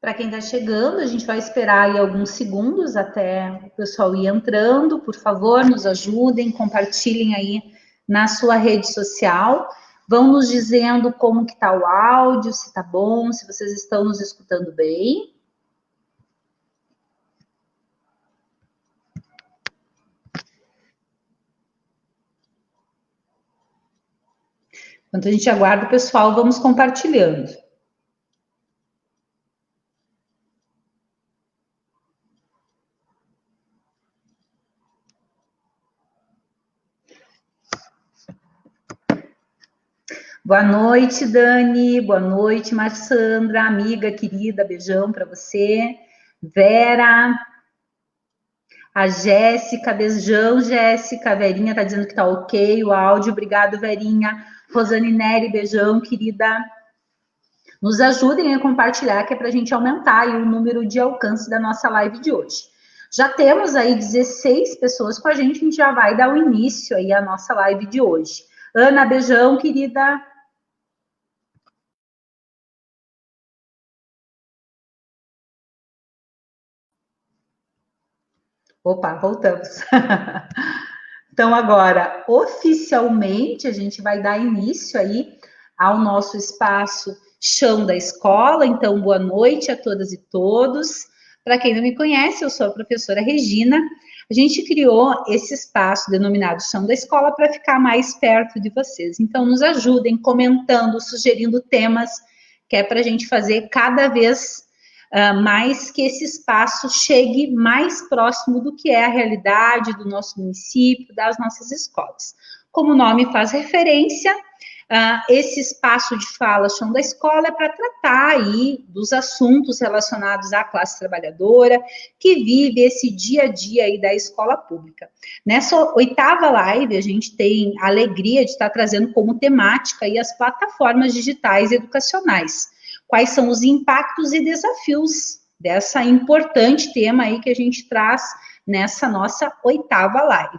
Para quem está chegando, a gente vai esperar aí alguns segundos até o pessoal ir entrando. Por favor, nos ajudem, compartilhem aí na sua rede social. Vão nos dizendo como que está o áudio, se está bom, se vocês estão nos escutando bem. Enquanto a gente aguarda o pessoal, vamos compartilhando. Boa noite, Dani. Boa noite, Marçandra, amiga querida. Beijão para você. Vera, a Jéssica, beijão, Jéssica. A Verinha tá dizendo que tá ok o áudio. Obrigado, Verinha. Rosane Neri, beijão, querida. Nos ajudem a compartilhar, que é para a gente aumentar aí o número de alcance da nossa live de hoje. Já temos aí 16 pessoas com a gente já vai dar o início aí à nossa live de hoje. Ana, beijão, querida. Opa, voltamos. Então, agora, oficialmente, a gente vai dar início aí ao nosso espaço Chão da Escola. Então, boa noite a todas e todos. Para quem não me conhece, eu sou a professora Regina. A gente criou esse espaço denominado Chão da Escola para ficar mais perto de vocês. Então, nos ajudem comentando, sugerindo temas, que é para a gente fazer cada vez mais que esse espaço chegue mais próximo do que é a realidade do nosso município, das nossas escolas. Como o nome faz referência, esse espaço de fala Chão da Escola é para tratar aí dos assuntos relacionados à classe trabalhadora que vive esse dia a dia aí da escola pública. Nessa 8ª live, a gente tem a alegria de estar trazendo como temática aí as plataformas digitais educacionais. Quais são os impactos e desafios dessa importante tema aí que a gente traz nessa nossa 8ª live.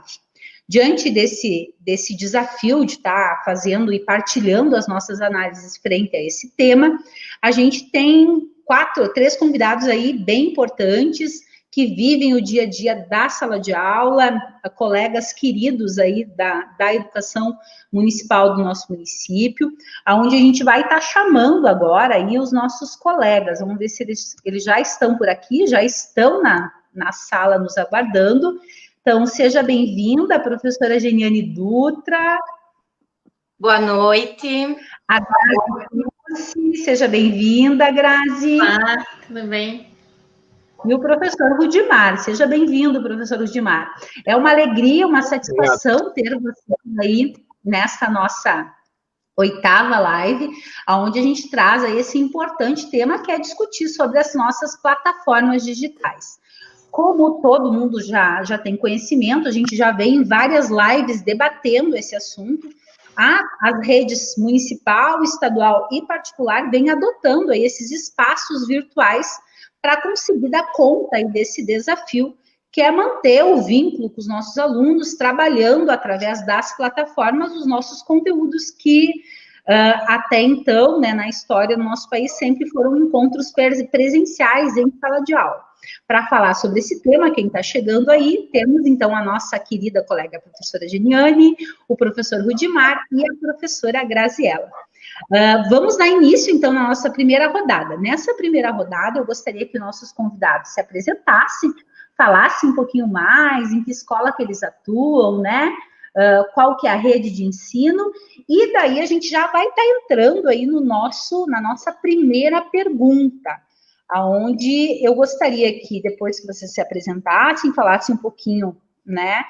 Diante desse desafio de estar fazendo e partilhando as nossas análises frente a esse tema, a gente tem 3 convidados aí bem importantes que vivem o dia a dia da sala de aula, colegas queridos aí da educação municipal do nosso município, aonde a gente vai estar chamando agora aí os nossos colegas. Vamos ver se eles já estão por aqui, já estão na sala nos aguardando. Então, seja bem-vinda, professora Geniane Dutra. Boa noite. A Grazi, seja bem-vinda, Grazi. Olá, tudo bem? E o professor Rudimar, seja bem-vindo, professor Rudimar. É uma alegria, uma satisfação ter vocês aí nessa nossa 8ª live, onde a gente traz aí esse importante tema que é discutir sobre as nossas plataformas digitais. Como todo mundo já tem conhecimento, a gente já vem em várias lives debatendo esse assunto. As redes municipal, estadual e particular vêm adotando aí esses espaços virtuais para conseguir dar conta aí desse desafio, que é manter o vínculo com os nossos alunos, trabalhando através das plataformas os nossos conteúdos que até então, né, na história do nosso país, sempre foram encontros presenciais em sala de aula. Para falar sobre esse tema, quem está chegando aí, temos então a nossa querida colega a professora Geniane, o professor Rudimar e a professora Graziella. Vamos dar início, então, na nossa primeira rodada. Nessa primeira rodada, eu gostaria que nossos convidados se apresentassem, falassem um pouquinho mais, em que escola que eles atuam, né? Qual que é a rede de ensino, e daí a gente já vai estar entrando aí na nossa primeira pergunta, aonde eu gostaria que, depois que vocês se apresentassem, falassem um pouquinho, né,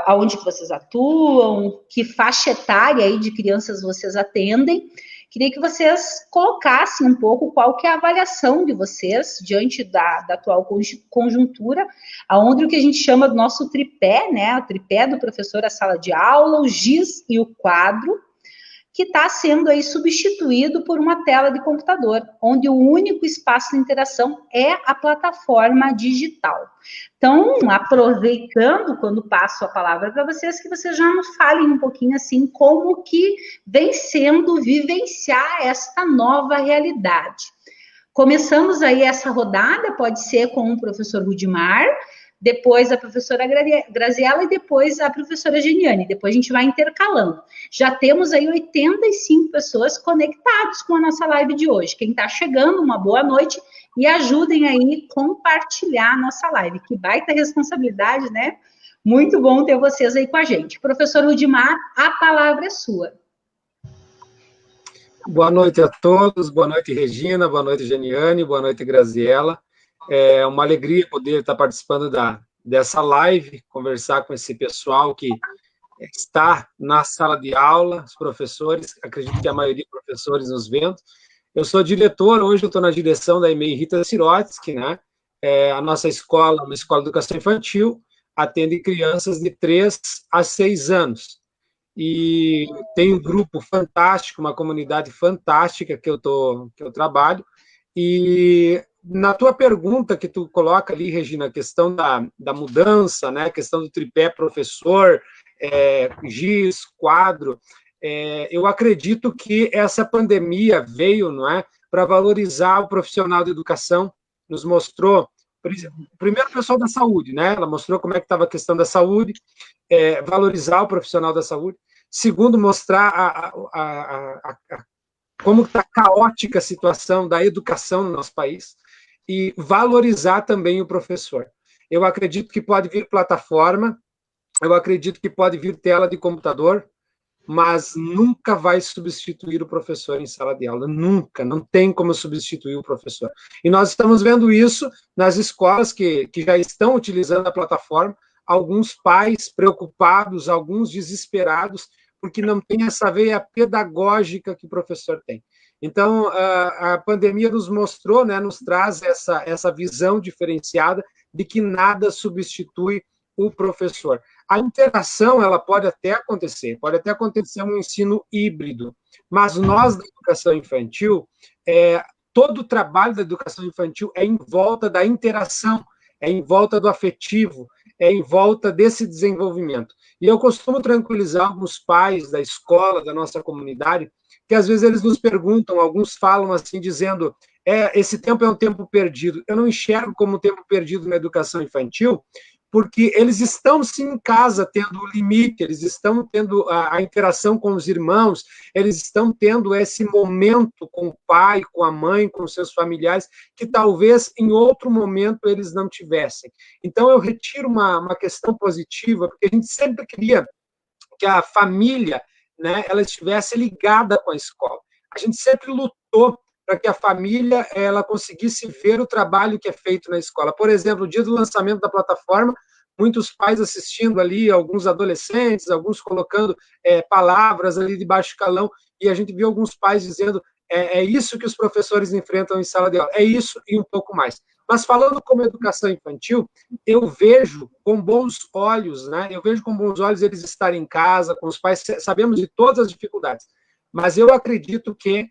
aonde que vocês atuam, que faixa etária aí de crianças vocês atendem. Queria que vocês colocassem um pouco qual que é a avaliação de vocês diante da atual conjuntura, aonde o que a gente chama do nosso tripé, né, o tripé do professor, a sala de aula, o giz e o quadro, que está sendo aí substituído por uma tela de computador, onde o único espaço de interação é a plataforma digital. Então, aproveitando, quando passo a palavra para vocês, que vocês já nos falem um pouquinho assim, como que vem sendo vivenciar esta nova realidade. Começamos aí essa rodada, pode ser com o professor Rudimar, depois a professora Graziela e depois a professora Geniane. Depois a gente vai intercalando. Já temos aí 85 pessoas conectadas com a nossa live de hoje. Quem está chegando, uma boa noite e ajudem aí a compartilhar a nossa live. Que baita responsabilidade, né? Muito bom ter vocês aí com a gente. Professor Rudimar, a palavra é sua. Boa noite a todos, boa noite, Regina, boa noite, Geniane, boa noite, Graziela. É uma alegria poder estar participando dessa live, conversar com esse pessoal que está na sala de aula, os professores, acredito que a maioria dos professores nos vendo. Eu sou diretor, hoje eu estou na direção da EMEI Rita Sirotsky, né? A nossa escola, uma escola de educação infantil, atende crianças de 3 a 6 anos. E tem um grupo fantástico, uma comunidade fantástica que eu trabalho. E na tua pergunta que tu coloca ali, Regina, a questão da mudança, né, a questão do tripé professor, giz, quadro, eu acredito que essa pandemia veio, não é, para valorizar o profissional da educação, nos mostrou, primeiro o pessoal da saúde, né, ela mostrou como é que estava a questão da saúde, valorizar o profissional da saúde. Segundo, mostrar como está caótica a situação da educação no nosso país e valorizar também o professor. Eu acredito que pode vir plataforma, eu acredito que pode vir tela de computador, mas nunca vai substituir o professor em sala de aula, nunca, não tem como substituir o professor. E nós estamos vendo isso nas escolas que já estão utilizando a plataforma, alguns pais preocupados, alguns desesperados, porque não tem essa veia pedagógica que o professor tem. Então, a pandemia nos mostrou, né, nos traz essa visão diferenciada de que nada substitui o professor. A interação, ela pode até acontecer um ensino híbrido, mas nós da educação infantil, todo o trabalho da educação infantil é em volta da interação, é em volta do afetivo, é em volta desse desenvolvimento. E eu costumo tranquilizar alguns pais da escola, da nossa comunidade, que às vezes eles nos perguntam, alguns falam assim, dizendo, esse tempo é um tempo perdido. Eu não enxergo como um tempo perdido na educação infantil, porque eles estão, sim, em casa, tendo o limite, eles estão tendo a interação com os irmãos, eles estão tendo esse momento com o pai, com a mãe, com seus familiares, que talvez em outro momento eles não tivessem. Então, eu retiro uma questão positiva, porque a gente sempre queria que a família, né, ela estivesse ligada com a escola. A gente sempre lutou para que a família ela conseguisse ver o trabalho que é feito na escola. Por exemplo, no dia do lançamento da plataforma, muitos pais assistindo ali, alguns adolescentes, alguns colocando palavras ali de baixo calão, e a gente viu alguns pais dizendo, é isso que os professores enfrentam em sala de aula, é isso e um pouco mais. Mas falando como educação infantil, eu vejo com bons olhos, né? Eu vejo com bons olhos eles estarem em casa, com os pais, sabemos de todas as dificuldades, mas eu acredito que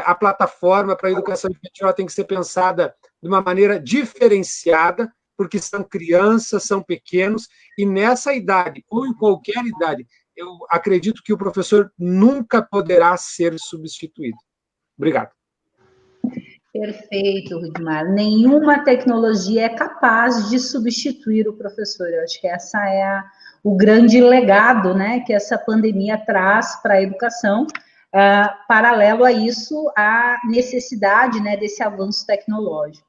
a plataforma para a educação infantil ela tem que ser pensada de uma maneira diferenciada, porque são crianças, são pequenos, e nessa idade, ou em qualquer idade, eu acredito que o professor nunca poderá ser substituído. Obrigado. Perfeito, Rudimar. Nenhuma tecnologia é capaz de substituir o professor. Eu acho que essa é o grande legado, né, que essa pandemia traz para a educação. Paralelo a isso, a necessidade, né, desse avanço tecnológico.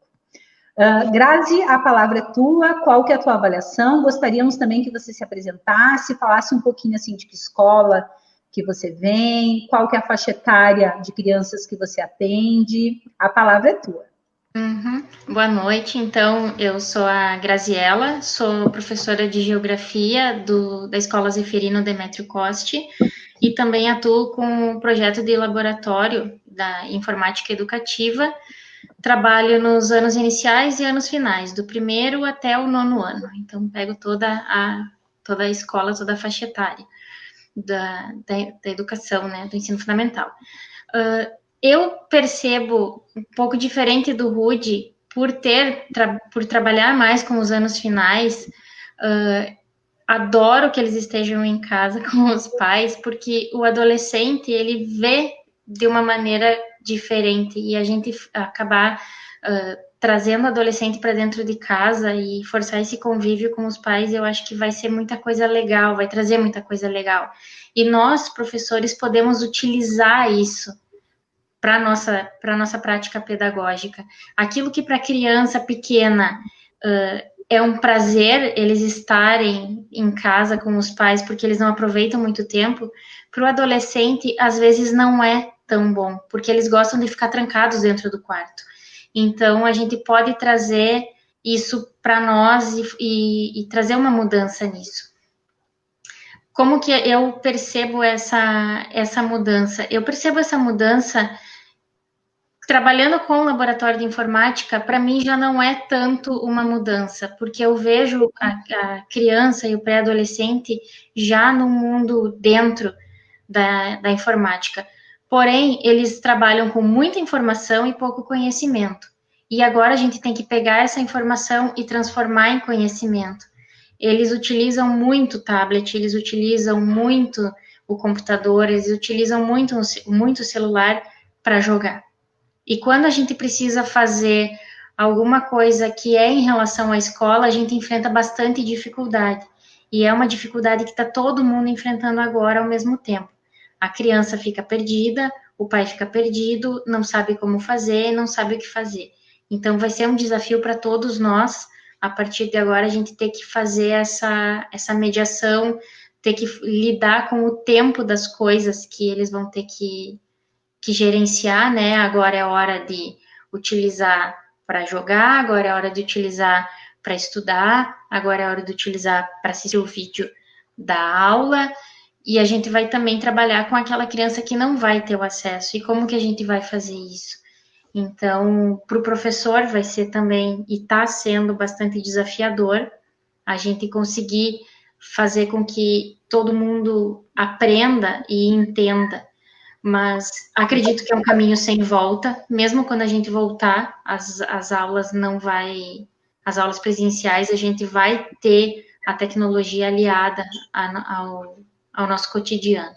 Grazi, a palavra é tua, qual que é a tua avaliação? Gostaríamos também que você se apresentasse, falasse um pouquinho assim de que escola que você vem, qual que é a faixa etária de crianças que você atende, a palavra é tua. Boa noite, então, eu sou a Graziela, sou professora de Geografia da Escola Zeferino Demétrio Coste e também atuo com o projeto de laboratório da Informática Educativa. Trabalho nos anos iniciais e anos finais, do 1º até o 9º ano. Então, pego toda a escola, toda a faixa etária da educação, né, do ensino fundamental. Eu percebo, um pouco diferente do Rudy, por trabalhar mais com os anos finais, adoro que eles estejam em casa com os pais, porque o adolescente, ele vê de uma maneira diferente, e a gente acabar trazendo adolescente para dentro de casa e forçar esse convívio com os pais, eu acho que vai ser muita coisa legal, vai trazer muita coisa legal. E nós, professores, podemos utilizar isso para a nossa prática pedagógica. Aquilo que para criança pequena é um prazer eles estarem em casa com os pais, porque eles não aproveitam muito tempo, para o adolescente, às vezes, não é tão bom, porque eles gostam de ficar trancados dentro do quarto. Então, a gente pode trazer isso para nós e trazer uma mudança nisso. Como que eu percebo essa mudança? Eu percebo essa mudança trabalhando com o laboratório de informática. Para mim já não é tanto uma mudança, porque eu vejo a criança e o pré-adolescente já no mundo dentro da informática. Porém, eles trabalham com muita informação e pouco conhecimento. E agora a gente tem que pegar essa informação e transformar em conhecimento. Eles utilizam muito o tablet, eles utilizam muito o computador, eles utilizam muito o celular para jogar. E quando a gente precisa fazer alguma coisa que é em relação à escola, a gente enfrenta bastante dificuldade. E é uma dificuldade que está todo mundo enfrentando agora ao mesmo tempo. A criança fica perdida, o pai fica perdido, não sabe como fazer, não sabe o que fazer. Então, vai ser um desafio para todos nós, a partir de agora, a gente ter que fazer essa mediação, ter que lidar com o tempo das coisas que eles vão ter que gerenciar, né? Agora é hora de utilizar para jogar, agora é hora de utilizar para estudar, agora é hora de utilizar para assistir o vídeo da aula, e a gente vai também trabalhar com aquela criança que não vai ter o acesso, e como que a gente vai fazer isso? Então, para o professor vai ser também, e está sendo bastante desafiador, a gente conseguir fazer com que todo mundo aprenda e entenda, mas acredito que é um caminho sem volta, mesmo quando a gente voltar, as aulas não vai, as aulas presenciais, a gente vai ter a tecnologia aliada ao nosso cotidiano.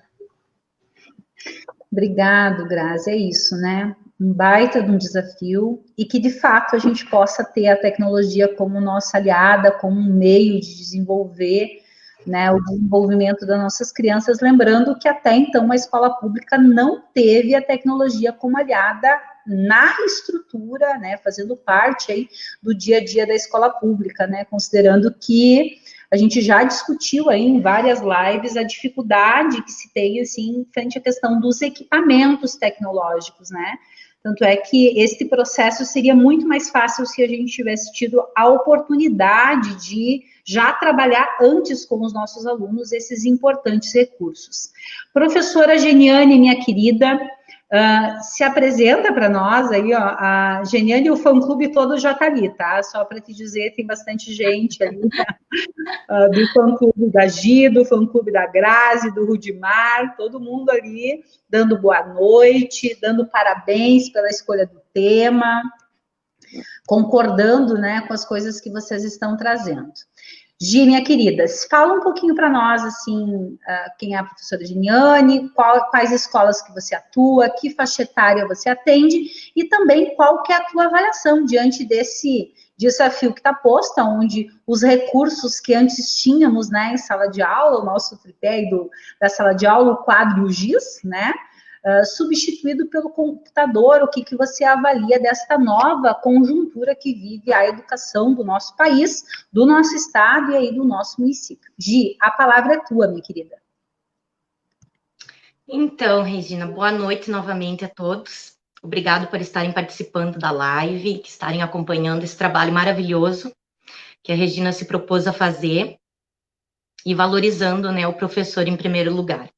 Obrigado, Grazi, é isso, né? Um baita de um desafio, e que, de fato, a gente possa ter a tecnologia como nossa aliada, como um meio de desenvolver, né, o desenvolvimento das nossas crianças, lembrando que até então a escola pública não teve a tecnologia como aliada na estrutura, né, fazendo parte aí do dia a dia da escola pública, né, considerando que a gente já discutiu aí em várias lives a dificuldade que se tem, assim, frente à questão dos equipamentos tecnológicos, né? Tanto é que este processo seria muito mais fácil se a gente tivesse tido a oportunidade de já trabalhar antes com os nossos alunos esses importantes recursos. Professora Geniane, minha querida, se apresenta para nós aí, ó, a Geniane e o fã-clube todo já tá ali, tá? Só para te dizer, tem bastante gente ali, do fã-clube da Gi, do fã-clube da Grazi, do Rudimar, todo mundo ali dando boa noite, dando parabéns pela escolha do tema, concordando, né, com as coisas que vocês estão trazendo. Gi, minha querida, fala um pouquinho para nós, assim, quem é a professora Geniane, quais escolas que você atua, que faixa etária você atende, e também qual que é a tua avaliação diante desse desafio que está posto, onde os recursos que antes tínhamos, né, em sala de aula, o nosso tripé da sala de aula, o quadro e o giz, né, substituído pelo computador. O que você avalia desta nova conjuntura que vive a educação do nosso país, do nosso estado e aí do nosso município? Gi, a palavra é tua, minha querida. Então, Regina, boa noite novamente a todos. Obrigado por estarem participando da live, que estarem acompanhando esse trabalho maravilhoso que a Regina se propôs a fazer e valorizando, né, o professor em primeiro lugar.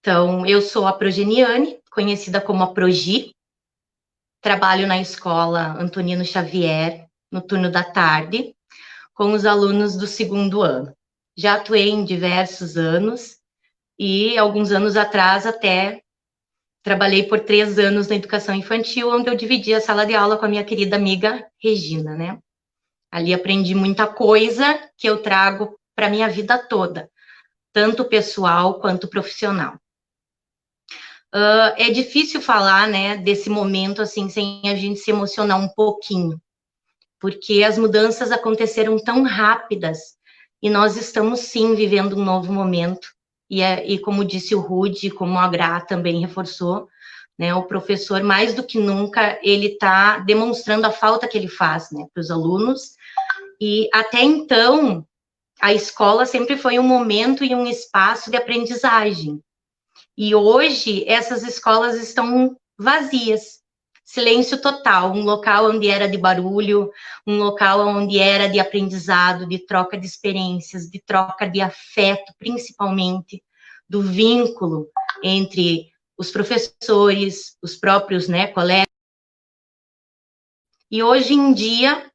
Então, eu sou a Progeniane, conhecida como a Progi, trabalho na escola Antonino Xavier, no turno da tarde, com os alunos do segundo ano. Já atuei em diversos anos e, alguns anos atrás, até trabalhei por 3 anos na educação infantil, onde eu dividi a sala de aula com a minha querida amiga Regina, né? Ali aprendi muita coisa que eu trago para a minha vida toda, tanto pessoal quanto profissional. é difícil falar, né, desse momento, assim, sem a gente se emocionar um pouquinho, porque as mudanças aconteceram tão rápidas, e nós estamos, sim, vivendo um novo momento, e como disse o Rudy, como a Gra também reforçou, né, o professor, mais do que nunca, ele está demonstrando a falta que ele faz, né, para os alunos, e até então, a escola sempre foi um momento e um espaço de aprendizagem, e hoje essas escolas estão vazias, silêncio total, um local onde era de barulho, um local onde era de aprendizado, de troca de experiências, de troca de afeto, principalmente, do vínculo entre os professores, os próprios, né, colegas. E hoje em dia,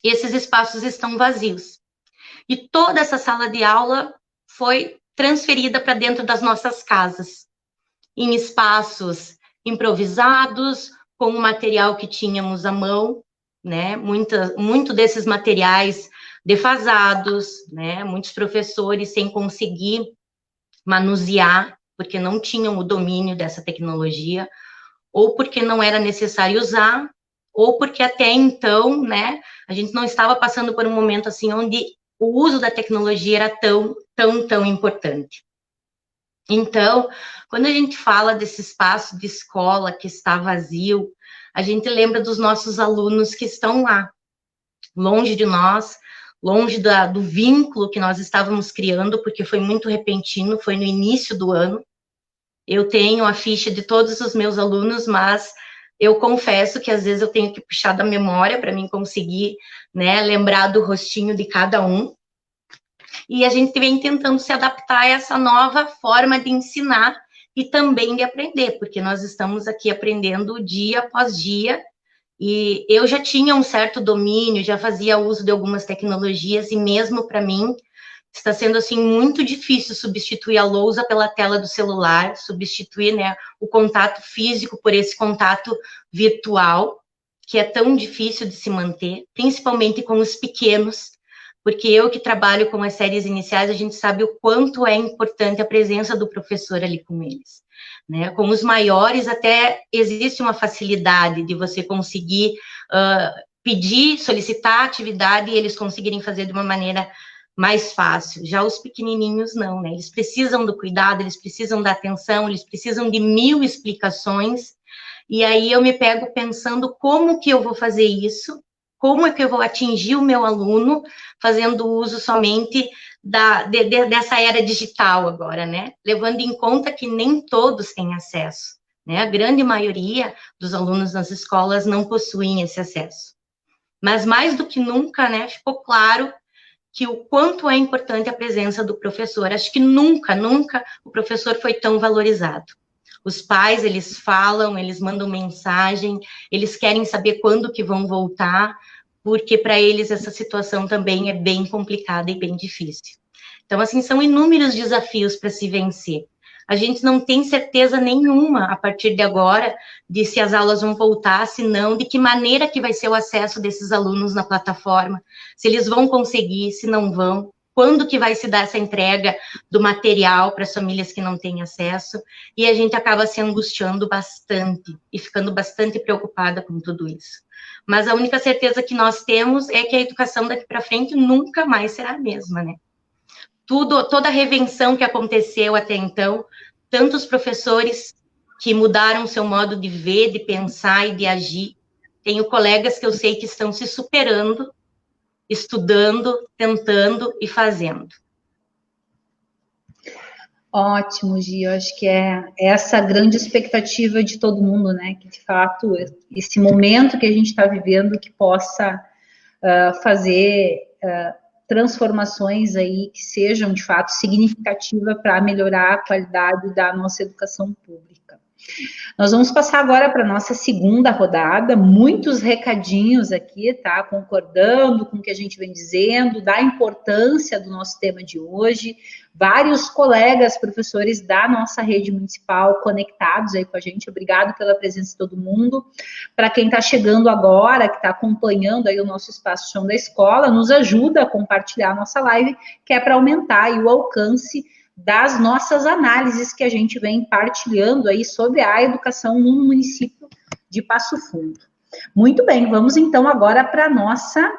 esses espaços estão vazios. E toda essa sala de aula foi transferida para dentro das nossas casas, em espaços improvisados, com o material que tínhamos à mão, né? Muito desses materiais defasados, né? Muitos professores sem conseguir manusear, porque não tinham o domínio dessa tecnologia, ou porque não era necessário usar, ou porque até então, né, a gente não estava passando por um momento assim onde o uso da tecnologia era tão importante. Então, quando a gente fala desse espaço de escola que está vazio, a gente lembra dos nossos alunos que estão lá, longe de nós, longe do vínculo que nós estávamos criando, porque foi muito repentino, foi no início do ano. Eu tenho a ficha de todos os meus alunos, mas eu confesso que às vezes eu tenho que puxar da memória para mim conseguir, né, lembrar do rostinho de cada um. E a gente vem tentando se adaptar a essa nova forma de ensinar e também de aprender, porque nós estamos aqui aprendendo dia após dia, e eu já tinha um certo domínio, já fazia uso de algumas tecnologias, e mesmo para mim está sendo assim muito difícil substituir a lousa pela tela do celular, substituir, né, o contato físico por esse contato virtual, que é tão difícil de se manter, principalmente com os pequenos, porque eu que trabalho com as séries iniciais, a gente sabe o quanto é importante a presença do professor ali com eles, né? Com os maiores até existe uma facilidade de você conseguir pedir, solicitar a atividade e eles conseguirem fazer de uma maneira mais fácil. Já os pequenininhos não, né? Eles precisam do cuidado, eles precisam da atenção, eles precisam de 1000 explicações, e aí eu me pego pensando como que eu vou fazer isso, como é que eu vou atingir o meu aluno fazendo uso somente dessa era digital agora, né? Levando em conta que nem todos têm acesso, né? A grande maioria dos alunos nas escolas não possuem esse acesso. Mas mais do que nunca, né, ficou claro que o quanto é importante a presença do professor. Acho que nunca o professor foi tão valorizado. Os pais, eles falam, eles mandam mensagem, eles querem saber quando que vão voltar, porque para eles essa situação também é bem complicada e bem difícil. Então, assim, são inúmeros desafios para se vencer. A gente não tem certeza nenhuma, a partir de agora, de se as aulas vão voltar, se não, de que maneira que vai ser o acesso desses alunos na plataforma, se eles vão conseguir, se não vão, quando que vai se dar essa entrega do material para as famílias que não têm acesso, e a gente acaba se angustiando bastante e ficando bastante preocupada com tudo isso. Mas a única certeza que nós temos é que a educação daqui para frente nunca mais será a mesma, né? Toda a revenção que aconteceu até então, tantos professores que mudaram seu modo de ver, de pensar e de agir. Tenho colegas que eu sei que estão se superando, estudando, tentando e fazendo. Ótimo, Gi, eu acho que é essa grande expectativa de todo mundo, né, que de fato esse momento que a gente está vivendo que possa fazer transformações aí que sejam de fato significativas para melhorar a qualidade da nossa educação pública. Nós vamos passar agora para a nossa segunda rodada, muitos recadinhos aqui, tá? Concordando com o que a gente vem dizendo, da importância do nosso tema de hoje, vários colegas, professores da nossa rede municipal conectados aí com a gente, obrigado pela presença de todo mundo. Para quem está chegando agora, que está acompanhando aí o nosso Espaço Chão da Escola, nos ajuda a compartilhar a nossa live, que é para aumentar aí o alcance das nossas análises que a gente vem partilhando aí sobre a educação no município de Passo Fundo. Muito bem, vamos então agora para a nossa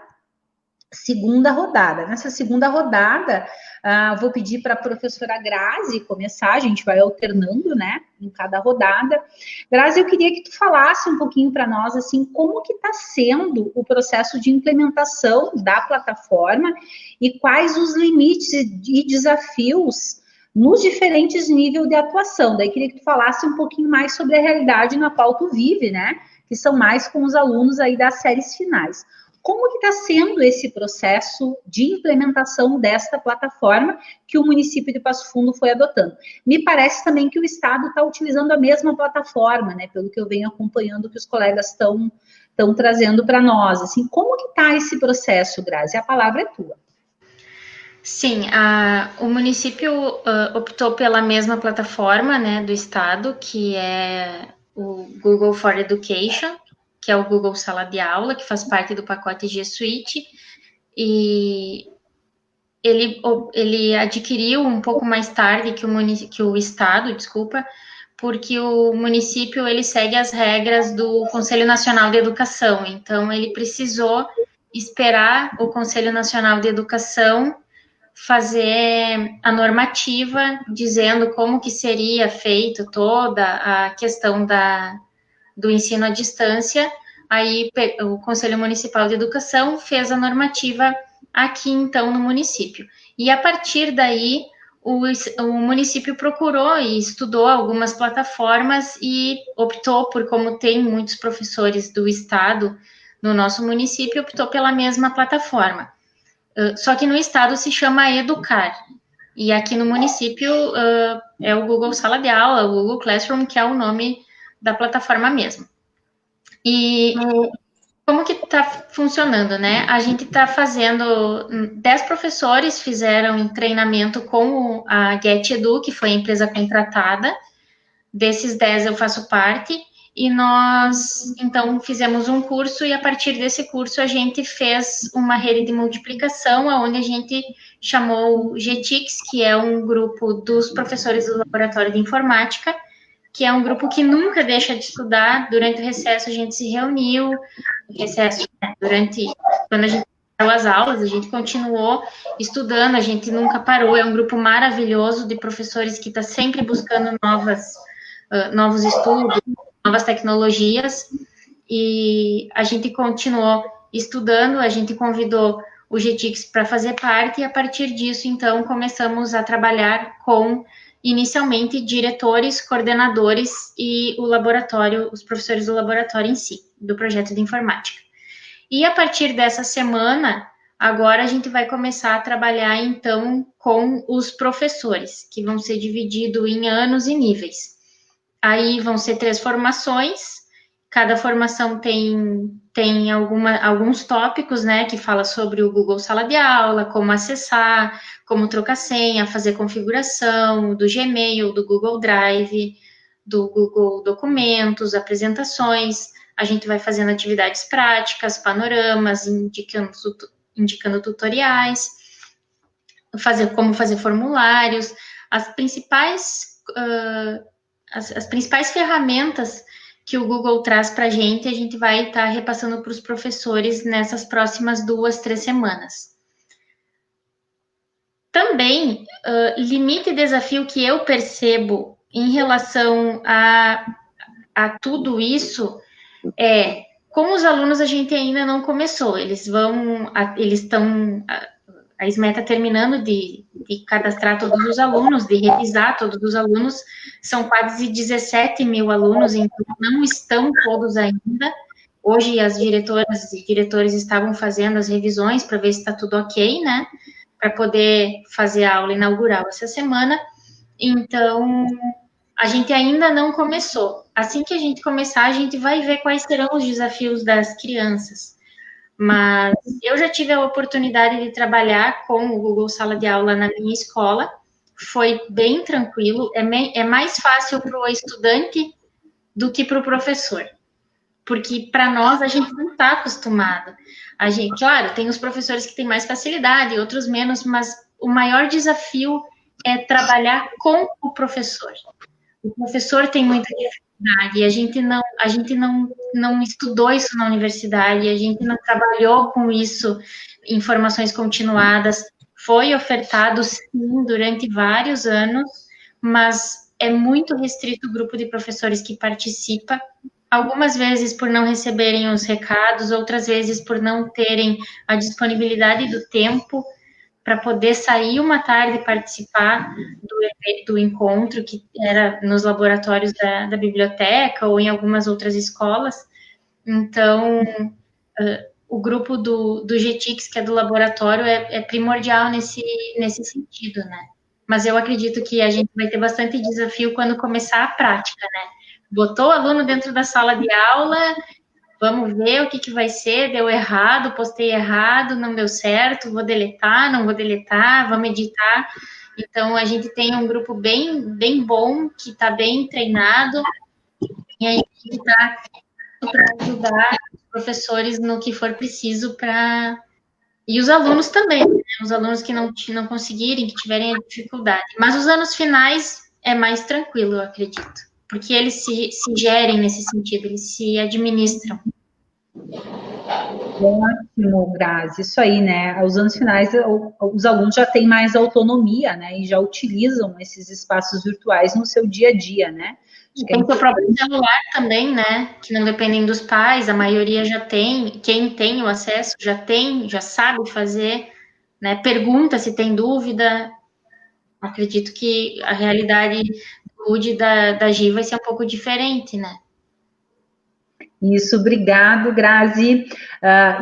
segunda rodada. Nessa segunda rodada, vou pedir para a professora Grazi começar, a gente vai alternando, né, em cada rodada. Grazi, eu queria que tu falasse um pouquinho para nós, assim, como que está sendo o processo de implementação da plataforma e quais os limites e desafios nos diferentes níveis de atuação. Daí queria que tu falasse um pouquinho mais sobre a realidade na qual tu vive, né, que são mais com os alunos aí das séries finais. Como que está sendo esse processo de implementação desta plataforma que o município de Passo Fundo foi adotando? Me parece também que o Estado está utilizando a mesma plataforma, né? Pelo que eu venho acompanhando que os colegas estão trazendo para nós. Assim, como que está esse processo, Grazi? A palavra é tua. Sim, o município optou pela mesma plataforma, né, do Estado, que é o Google for Education, que é o Google Sala de Aula, que faz parte do pacote G Suite, e ele adquiriu um pouco mais tarde que o Estado, porque o município ele segue as regras do Conselho Nacional de Educação, então ele precisou esperar o Conselho Nacional de Educação fazer a normativa dizendo como que seria feito toda a questão do ensino à distância. Aí o Conselho Municipal de Educação fez a normativa aqui, então, no município. E a partir daí, o município procurou e estudou algumas plataformas e optou por, como tem muitos professores do Estado no nosso município, optou pela mesma plataforma. Só que no Estado se chama Educar. E aqui no município é o Google Sala de Aula, o Google Classroom, que é o nome da plataforma mesmo. E como que está funcionando, né? A gente está fazendo, 10 professores fizeram um treinamento com a GetEdu, que foi a empresa contratada. Desses 10 eu faço parte, e nós, então, fizemos um curso, e a partir desse curso a gente fez uma rede de multiplicação, onde a gente chamou o GTIX, que é um grupo dos professores do Laboratório de Informática, que é um grupo que nunca deixa de estudar. Durante o recesso a gente se reuniu, quando a gente parou as aulas, a gente continuou estudando, a gente nunca parou, é um grupo maravilhoso de professores que está sempre buscando novos estudos, novas tecnologias, e a gente continuou estudando, a gente convidou o GTIX para fazer parte, e a partir disso, então, começamos a trabalhar com, inicialmente, diretores, coordenadores e o laboratório, os professores do laboratório em si, do projeto de informática. E a partir dessa semana, agora a gente vai começar a trabalhar, então, com os professores, que vão ser divididos em anos e níveis. Aí vão ser 3 formações, cada formação tem alguns tópicos, né, que fala sobre o Google Sala de Aula, como acessar, como trocar senha, fazer configuração do Gmail, do Google Drive, do Google Documentos, apresentações. A gente vai fazendo atividades práticas, panoramas, indicando tutoriais, como fazer formulários. As principais ferramentas que o Google traz para a gente vai estar repassando para os professores nessas próximas 2, 3 semanas. Também, limite e desafio que eu percebo em relação a tudo isso com os alunos a gente ainda não começou, eles estão, a SME está terminando de cadastrar todos os alunos, de revisar todos os alunos, são quase 17 mil alunos, então não estão todos ainda. Hoje as diretoras e diretores estavam fazendo as revisões para ver se está tudo ok, né, para poder fazer a aula inaugural essa semana. Então, a gente ainda não começou. Assim que a gente começar, a gente vai ver quais serão os desafios das crianças. Mas eu já tive a oportunidade de trabalhar com o Google Sala de Aula na minha escola, foi bem tranquilo, é mais fácil para o estudante do que para o professor, porque para nós a gente não está acostumado. A gente, claro, tem os professores que têm mais facilidade, outros menos, mas o maior desafio é trabalhar com o professor. O professor tem muita dificuldade, e a gente não estudou isso na universidade, a gente não trabalhou com isso em formações continuadas. Foi ofertado, sim, durante vários anos, mas é muito restrito o grupo de professores que participa, algumas vezes por não receberem os recados, outras vezes por não terem a disponibilidade do tempo para poder sair uma tarde e participar do encontro, que era nos laboratórios da biblioteca ou em algumas outras escolas. Então, o grupo do GTIX, que é do laboratório, é primordial nesse sentido, né? Mas eu acredito que a gente vai ter bastante desafio quando começar a prática, né? Botou o aluno dentro da sala de aula, vamos ver o que vai ser, deu errado, postei errado, não deu certo, vou deletar, não vou deletar, vamos editar. Então, a gente tem um grupo bem bom, que está bem treinado, e a gente está para ajudar os professores no que for preciso para... E os alunos também, né? Os alunos que não conseguirem, que tiverem a dificuldade. Mas os anos finais é mais tranquilo, eu acredito. Porque eles se gerem nesse sentido, eles se administram. Ótimo, Grazi, isso aí, né? Os anos finais, os alunos já têm mais autonomia, né? E já utilizam esses espaços virtuais no seu dia a dia, né? Tem o próprio celular também, né? Que não dependem dos pais, a maioria já tem. Quem tem o acesso já tem, já sabe fazer, né? Pergunta se tem dúvida. Acredito que a realidade do UD e da Gi vai ser um pouco diferente, né? Isso, obrigado, Grazi.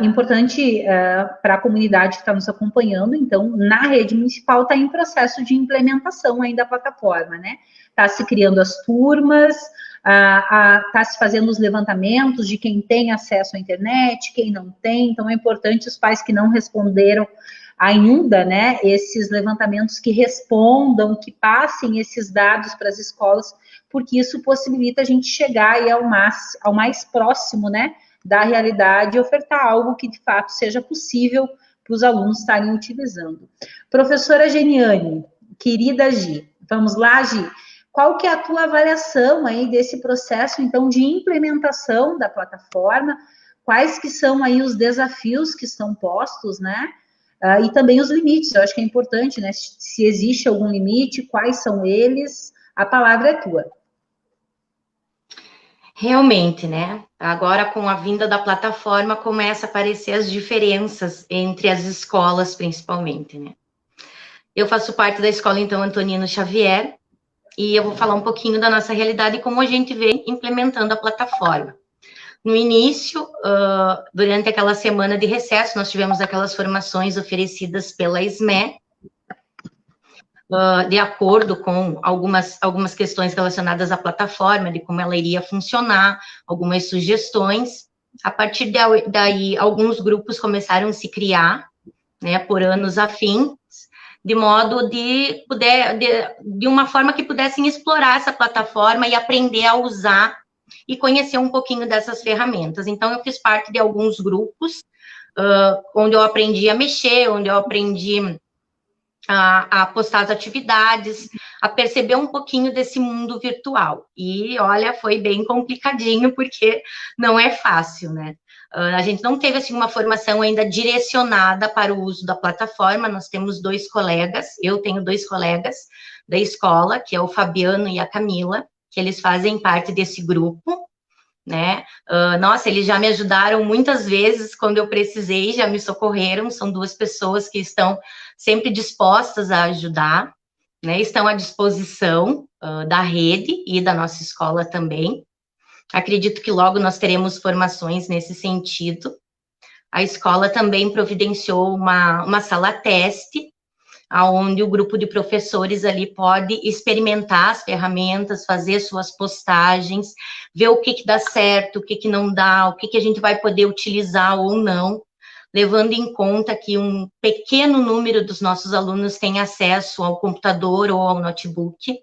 Importante para a comunidade que está nos acompanhando, então, na rede municipal está em processo de implementação ainda da plataforma, né? Está se criando as turmas, está se fazendo os levantamentos de quem tem acesso à internet, quem não tem, então é importante os pais que não responderam ainda, né, esses levantamentos que respondam, que passem esses dados para as escolas, porque isso possibilita a gente chegar aí ao mais próximo, né, da realidade e ofertar algo que de fato seja possível para os alunos estarem utilizando. Professora Geniane, querida Gi, vamos lá, Gi? Qual que é a tua avaliação aí desse processo, então, de implementação da plataforma? Quais que são aí os desafios que estão postos, né? E também os limites, eu acho que é importante, né? Se existe algum limite, quais são eles? A palavra é tua. Realmente, né? Agora, com a vinda da plataforma, começa a aparecer as diferenças entre as escolas, principalmente, né? Eu faço parte da escola, então, Antonino Xavier, e eu vou falar um pouquinho da nossa realidade e como a gente vem implementando a plataforma. No início, durante aquela semana de recesso, nós tivemos aquelas formações oferecidas pela SME, de acordo com algumas questões relacionadas à plataforma, de como ela iria funcionar, algumas sugestões. A partir daí, alguns grupos começaram a se criar, né, por anos afins, de modo de uma forma que pudessem explorar essa plataforma e aprender a usar e conhecer um pouquinho dessas ferramentas. Então, eu fiz parte de alguns grupos, onde eu aprendi a mexer, onde eu aprendi a postar as atividades, a perceber um pouquinho desse mundo virtual. E, olha, foi bem complicadinho, porque não é fácil, né? A gente não teve, assim, uma formação ainda direcionada para o uso da plataforma. Nós temos 2 colegas, eu tenho 2 colegas da escola, que é o Fabiano e a Camila, que eles fazem parte desse grupo, né? Nossa, eles já me ajudaram muitas vezes quando eu precisei, já me socorreram. São 2 pessoas que estão sempre dispostas a ajudar, né? Estão à disposição da rede e da nossa escola também. Acredito que logo nós teremos formações nesse sentido. A escola também providenciou uma sala teste, onde o grupo de professores ali pode experimentar as ferramentas, fazer suas postagens, ver o que dá certo, o que não dá, o que a gente vai poder utilizar ou não, levando em conta que um pequeno número dos nossos alunos tem acesso ao computador ou ao notebook.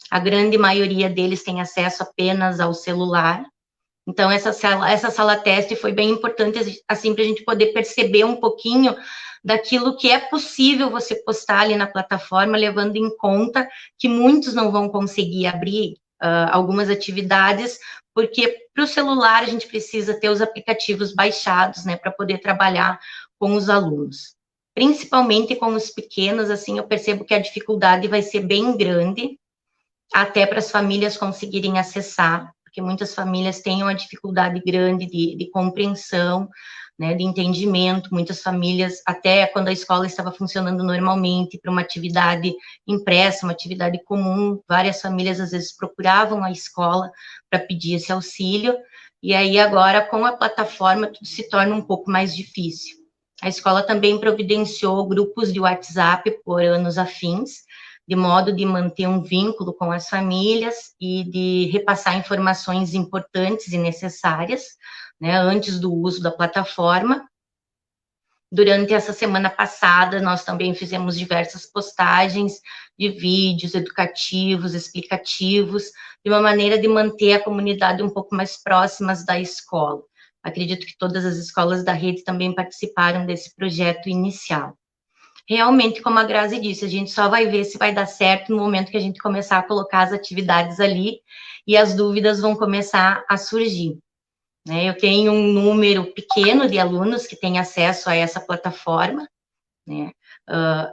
A grande maioria deles tem acesso apenas ao celular. Então, essa sala teste foi bem importante, assim, para a gente poder perceber um pouquinho daquilo que é possível você postar ali na plataforma, levando em conta que muitos não vão conseguir abrir algumas atividades, porque para o celular a gente precisa ter os aplicativos baixados, né, para poder trabalhar com os alunos. Principalmente com os pequenos, assim, eu percebo que a dificuldade vai ser bem grande, até para as famílias conseguirem acessar, porque muitas famílias têm uma dificuldade grande de compreensão, né, de entendimento. Muitas famílias, até quando a escola estava funcionando normalmente, para uma atividade impressa, uma atividade comum, várias famílias às vezes procuravam a escola para pedir esse auxílio, e aí agora, com a plataforma, tudo se torna um pouco mais difícil. A escola também providenciou grupos de WhatsApp por anos afins, de modo de manter um vínculo com as famílias e de repassar informações importantes e necessárias, né, antes do uso da plataforma. Durante essa semana passada, nós também fizemos diversas postagens de vídeos educativos, explicativos, de uma maneira de manter a comunidade um pouco mais próximas da escola. Acredito que todas as escolas da rede também participaram desse projeto inicial. Realmente, como a Grazi disse, a gente só vai ver se vai dar certo no momento que a gente começar a colocar as atividades ali e as dúvidas vão começar a surgir. Eu tenho um número pequeno de alunos que têm acesso a essa plataforma, né?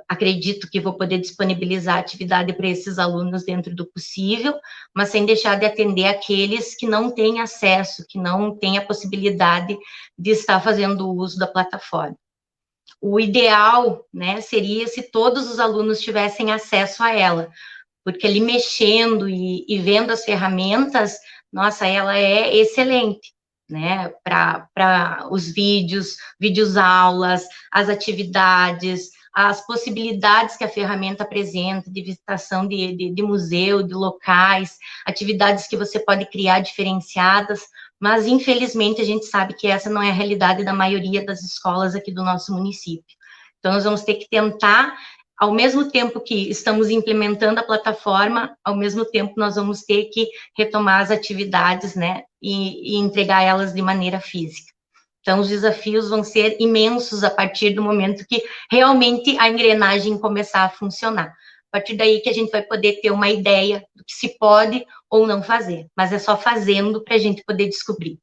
Acredito que vou poder disponibilizar atividade para esses alunos dentro do possível, mas sem deixar de atender aqueles que não têm acesso, que não têm a possibilidade de estar fazendo o uso da plataforma. O ideal, né, seria se todos os alunos tivessem acesso a ela, porque ali mexendo e vendo as ferramentas, nossa, ela é excelente, né, para os vídeos aulas, as atividades, as possibilidades que a ferramenta apresenta de visitação de museu, de locais, atividades que você pode criar diferenciadas, mas infelizmente a gente sabe que essa não é a realidade da maioria das escolas aqui do nosso município. Então nós vamos ter que tentar, ao mesmo tempo que estamos implementando a plataforma, ao mesmo tempo nós vamos ter que retomar as atividades, né, e entregar elas de maneira física. Então, os desafios vão ser imensos a partir do momento que realmente a engrenagem começar a funcionar. A partir daí que a gente vai poder ter uma ideia do que se pode ou não fazer, mas é só fazendo para a gente poder descobrir.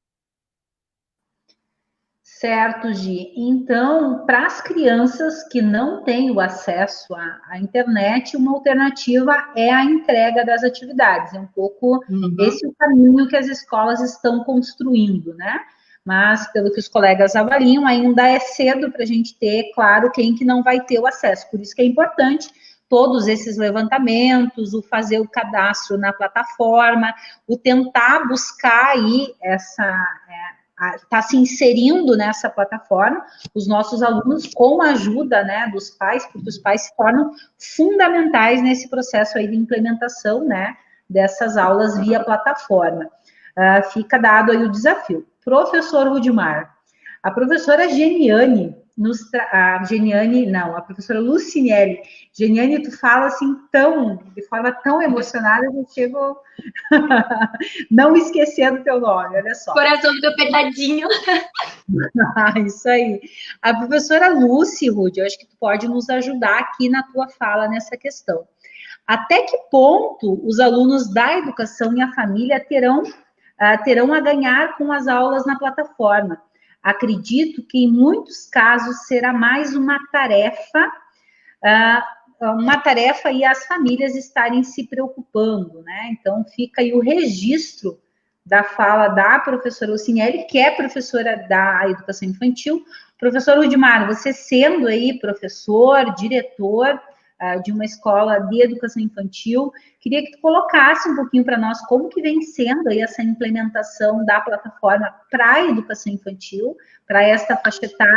Certo, Gi. Então, para as crianças que não têm o acesso à internet, uma alternativa é a entrega das atividades. É um pouco esse o caminho que as escolas estão construindo, né? Mas, pelo que os colegas avaliam, ainda é cedo para a gente ter, claro, quem que não vai ter o acesso. Por isso que é importante todos esses levantamentos, o fazer o cadastro na plataforma, o tentar buscar aí está se inserindo nessa plataforma, os nossos alunos, com a ajuda, né, dos pais, porque os pais se tornam fundamentais nesse processo aí de implementação, né, dessas aulas via plataforma. Fica dado aí o desafio. Professor Rudimar, a professora Geniane, a professora Lucinelli, Geniane, tu fala assim de forma tão emocionada, eu chego não esquecendo o teu nome, olha só. Coração do apertadinho. Isso aí. A professora Lucy, Rudy, eu acho que tu pode nos ajudar aqui na tua fala nessa questão. Até que ponto os alunos da educação e a família terão a ganhar com as aulas na plataforma? Acredito que em muitos casos será mais uma tarefa e as famílias estarem se preocupando, né? Então fica aí o registro da fala da professora Lucinelli, que é professora da educação infantil. Professor Rudimar, você sendo aí professor, diretor de uma escola de educação infantil, queria que tu colocasse um pouquinho para nós como que vem sendo aí essa implementação da plataforma para a educação infantil, para esta faixa etária,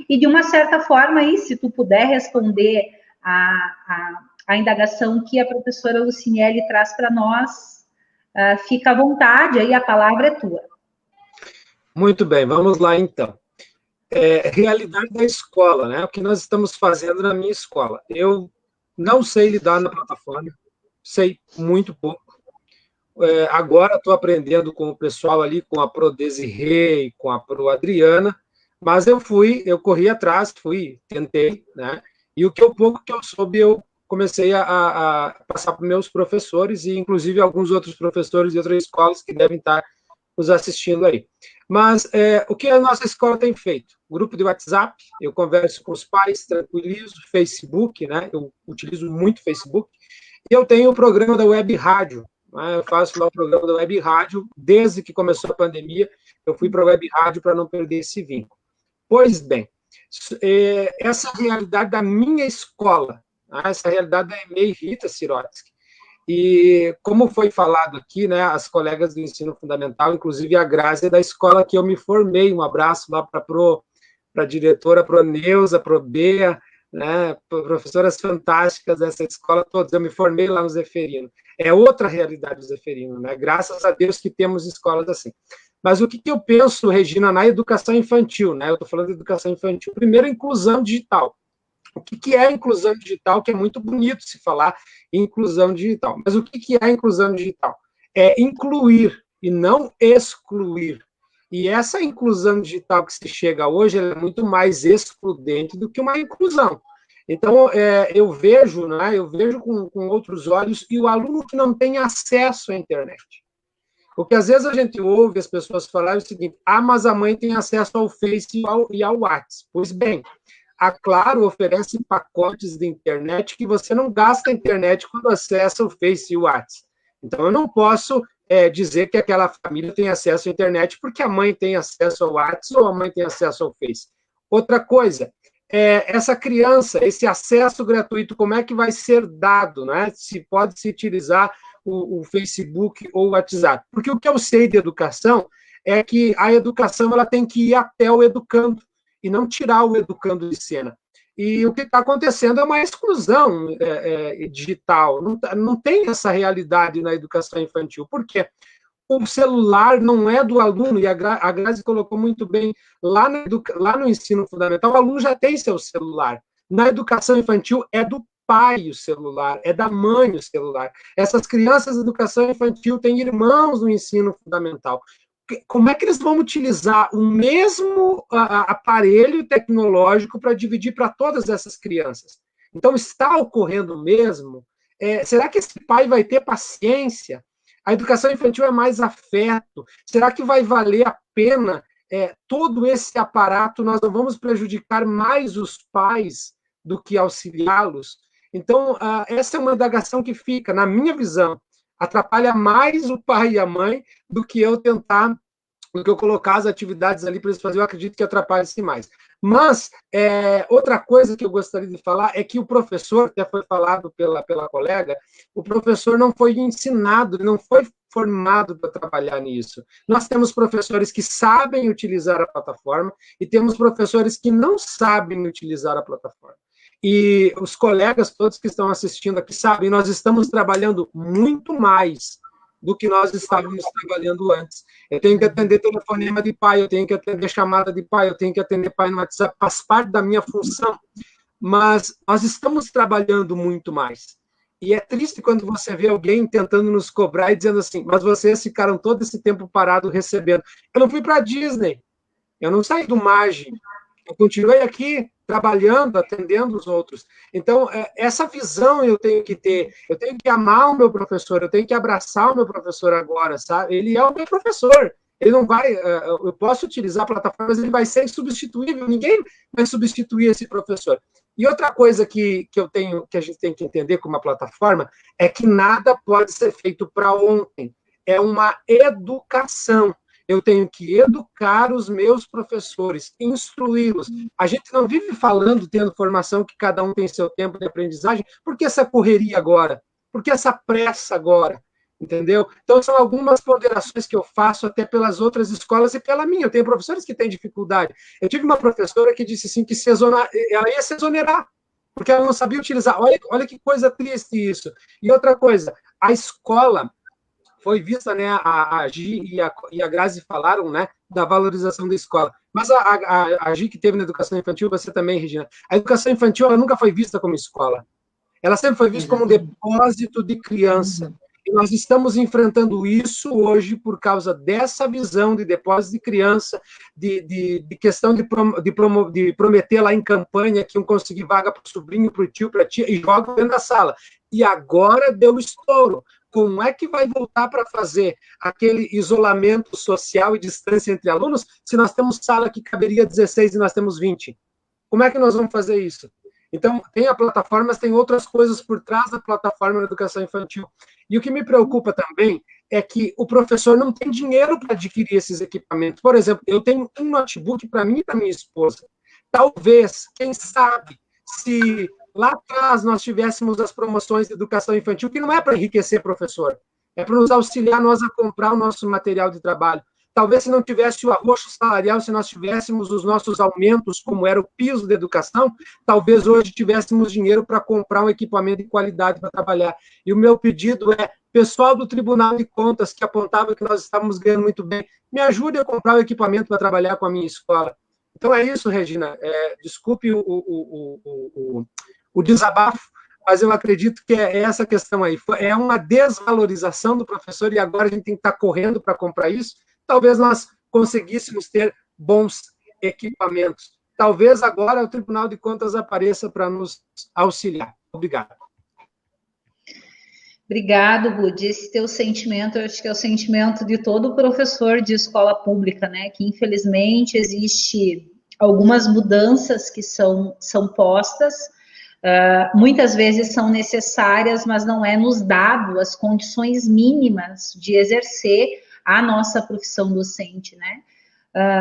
e de uma certa forma aí, se tu puder responder a indagação que a professora Lucinelli traz para nós, fica à vontade, aí a palavra é tua. Muito bem, vamos lá então. Realidade da escola, né? O que nós estamos fazendo na minha escola. Eu não sei lidar na plataforma, sei muito pouco. Agora estou aprendendo com o pessoal ali, com a Pro Desirê e com a Pro Adriana, Mas eu corri atrás, tentei, né? E pouco que eu soube, eu comecei a passar para meus professores e, inclusive, alguns outros professores de outras escolas que devem estar nos assistindo aí. Mas o que a nossa escola tem feito? Grupo de WhatsApp, eu converso com os pais, tranquilizo, Facebook, né? Eu utilizo muito Facebook, e eu tenho o programa da Web Rádio, né? Eu faço lá o programa da Web Rádio, desde que começou a pandemia, eu fui para a Web Rádio para não perder esse vínculo. Pois bem, essa realidade da minha escola, né? Essa realidade da EMEI Rita Sirotsky, e como foi falado aqui, né, as colegas do ensino fundamental, inclusive a Grazi da escola que eu me formei, um abraço lá para a diretora, para a Neuza, para a Bea, né, professoras fantásticas dessa escola, todas, eu me formei lá no Zeferino. É outra realidade do Zeferino, né, graças a Deus que temos escolas assim. Mas o que eu penso, Regina, na educação infantil, né, eu estou falando de educação infantil, primeiro, inclusão digital. O que é inclusão digital, que é muito bonito se falar em inclusão digital. Mas o que é inclusão digital? É incluir e não excluir. E essa inclusão digital que se chega hoje é muito mais excludente do que uma inclusão. Então, eu vejo com outros olhos, e o aluno que não tem acesso à internet. Porque às vezes a gente ouve as pessoas falarem o seguinte: mas a mãe tem acesso ao Face e ao WhatsApp. Pois bem, a Claro oferece pacotes de internet que você não gasta a internet quando acessa o Face e o WhatsApp. Então, eu não posso dizer que aquela família tem acesso à internet porque a mãe tem acesso ao WhatsApp ou a mãe tem acesso ao Face. Outra coisa, essa criança, esse acesso gratuito, como é que vai ser dado, né? Se pode se utilizar o Facebook ou o WhatsApp. Porque o que eu sei de educação é que a educação ela tem que ir até o educando, e não tirar o educando de cena. E o que está acontecendo é uma exclusão digital. Não tem essa realidade na educação infantil. Por quê? O celular não é do aluno, e a Grazi colocou muito bem, lá no ensino fundamental, o aluno já tem seu celular. Na educação infantil, é do pai o celular, é da mãe o celular. Essas crianças de educação infantil têm irmãos no ensino fundamental. Como é que eles vão utilizar o mesmo aparelho tecnológico para dividir para todas essas crianças? Então, está ocorrendo mesmo? Será que esse pai vai ter paciência? A educação infantil é mais afeto. Será que vai valer a pena todo esse aparato? Nós não vamos prejudicar mais os pais do que auxiliá-los? Então, essa é uma indagação que fica, na minha visão, atrapalha mais o pai e a mãe do que eu colocar as atividades ali para eles fazerem. Eu acredito que atrapalha-se mais. Mas, outra coisa que eu gostaria de falar é que o professor, até foi falado pela colega, o professor não foi ensinado, não foi formado para trabalhar nisso. Nós temos professores que sabem utilizar a plataforma e temos professores que não sabem utilizar a plataforma. E os colegas todos que estão assistindo aqui sabem, nós estamos trabalhando muito mais do que nós estávamos trabalhando antes. Eu tenho que atender telefonema de pai, eu tenho que atender chamada de pai, eu tenho que atender pai no WhatsApp, faz parte da minha função, mas nós estamos trabalhando muito mais. E é triste quando você vê alguém tentando nos cobrar e dizendo assim, mas vocês ficaram todo esse tempo parado recebendo. Eu não fui para a Disney, eu não saí do Magi, eu continuei aqui trabalhando, atendendo os outros. Então, essa visão eu tenho que ter, eu tenho que amar o meu professor, eu tenho que abraçar o meu professor agora, sabe? Ele é o meu professor, ele não vai, eu posso utilizar plataformas, ele vai ser insubstituível, ninguém vai substituir esse professor. E outra coisa que a gente tem que entender com uma plataforma é que nada pode ser feito para ontem, é uma educação. Eu tenho que educar os meus professores, instruí-los. A gente não vive falando, tendo formação, que cada um tem seu tempo de aprendizagem. Por que essa correria agora? Por que essa pressa agora? Entendeu? Então, são algumas ponderações que eu faço até pelas outras escolas e pela minha. Eu tenho professores que têm dificuldade. Eu tive uma professora que disse assim, que ela ia se exonerar, porque ela não sabia utilizar. Olha que coisa triste isso. E outra coisa, a escola foi vista, né, a Gi e a Grazi falaram, né, da valorização da escola. Mas a Gi que teve na educação infantil, você também, Regina, a educação infantil ela nunca foi vista como escola. Ela sempre foi vista como um depósito de criança. E nós estamos enfrentando isso hoje por causa dessa visão de depósito de criança, de questão de prometer lá em campanha que iam conseguir vaga para o sobrinho, para o tio, para a tia, e jogam dentro da sala. E agora deu estouro. Como é que vai voltar para fazer aquele isolamento social e distância entre alunos se nós temos sala que caberia 16 e nós temos 20? Como é que nós vamos fazer isso? Então, tem a plataforma, mas tem outras coisas por trás da plataforma da educação infantil. E o que me preocupa também é que o professor não tem dinheiro para adquirir esses equipamentos. Por exemplo, eu tenho um notebook para mim e para minha esposa. Talvez, quem sabe, se lá atrás nós tivéssemos as promoções de educação infantil, que não é para enriquecer professor, é para nos auxiliar nós a comprar o nosso material de trabalho. Talvez se não tivesse o arroxo salarial, se nós tivéssemos os nossos aumentos, como era o piso da educação, talvez hoje tivéssemos dinheiro para comprar um equipamento de qualidade para trabalhar. E o meu pedido é, pessoal do Tribunal de Contas, que apontava que nós estávamos ganhando muito bem, me ajude a comprar o equipamento para trabalhar com a minha escola. Então é isso, Regina. Desculpe o desabafo, mas eu acredito que é essa questão aí. É uma desvalorização do professor e agora a gente tem que estar correndo para comprar isso. Talvez nós conseguíssemos ter bons equipamentos. Talvez agora o Tribunal de Contas apareça para nos auxiliar. Obrigado. Obrigado, Budi. Esse teu sentimento, eu acho que é o sentimento de todo professor de escola pública, né? Que, infelizmente, existe algumas mudanças que são postas, muitas vezes são necessárias, mas não é nos dado as condições mínimas de exercer a nossa profissão docente, né?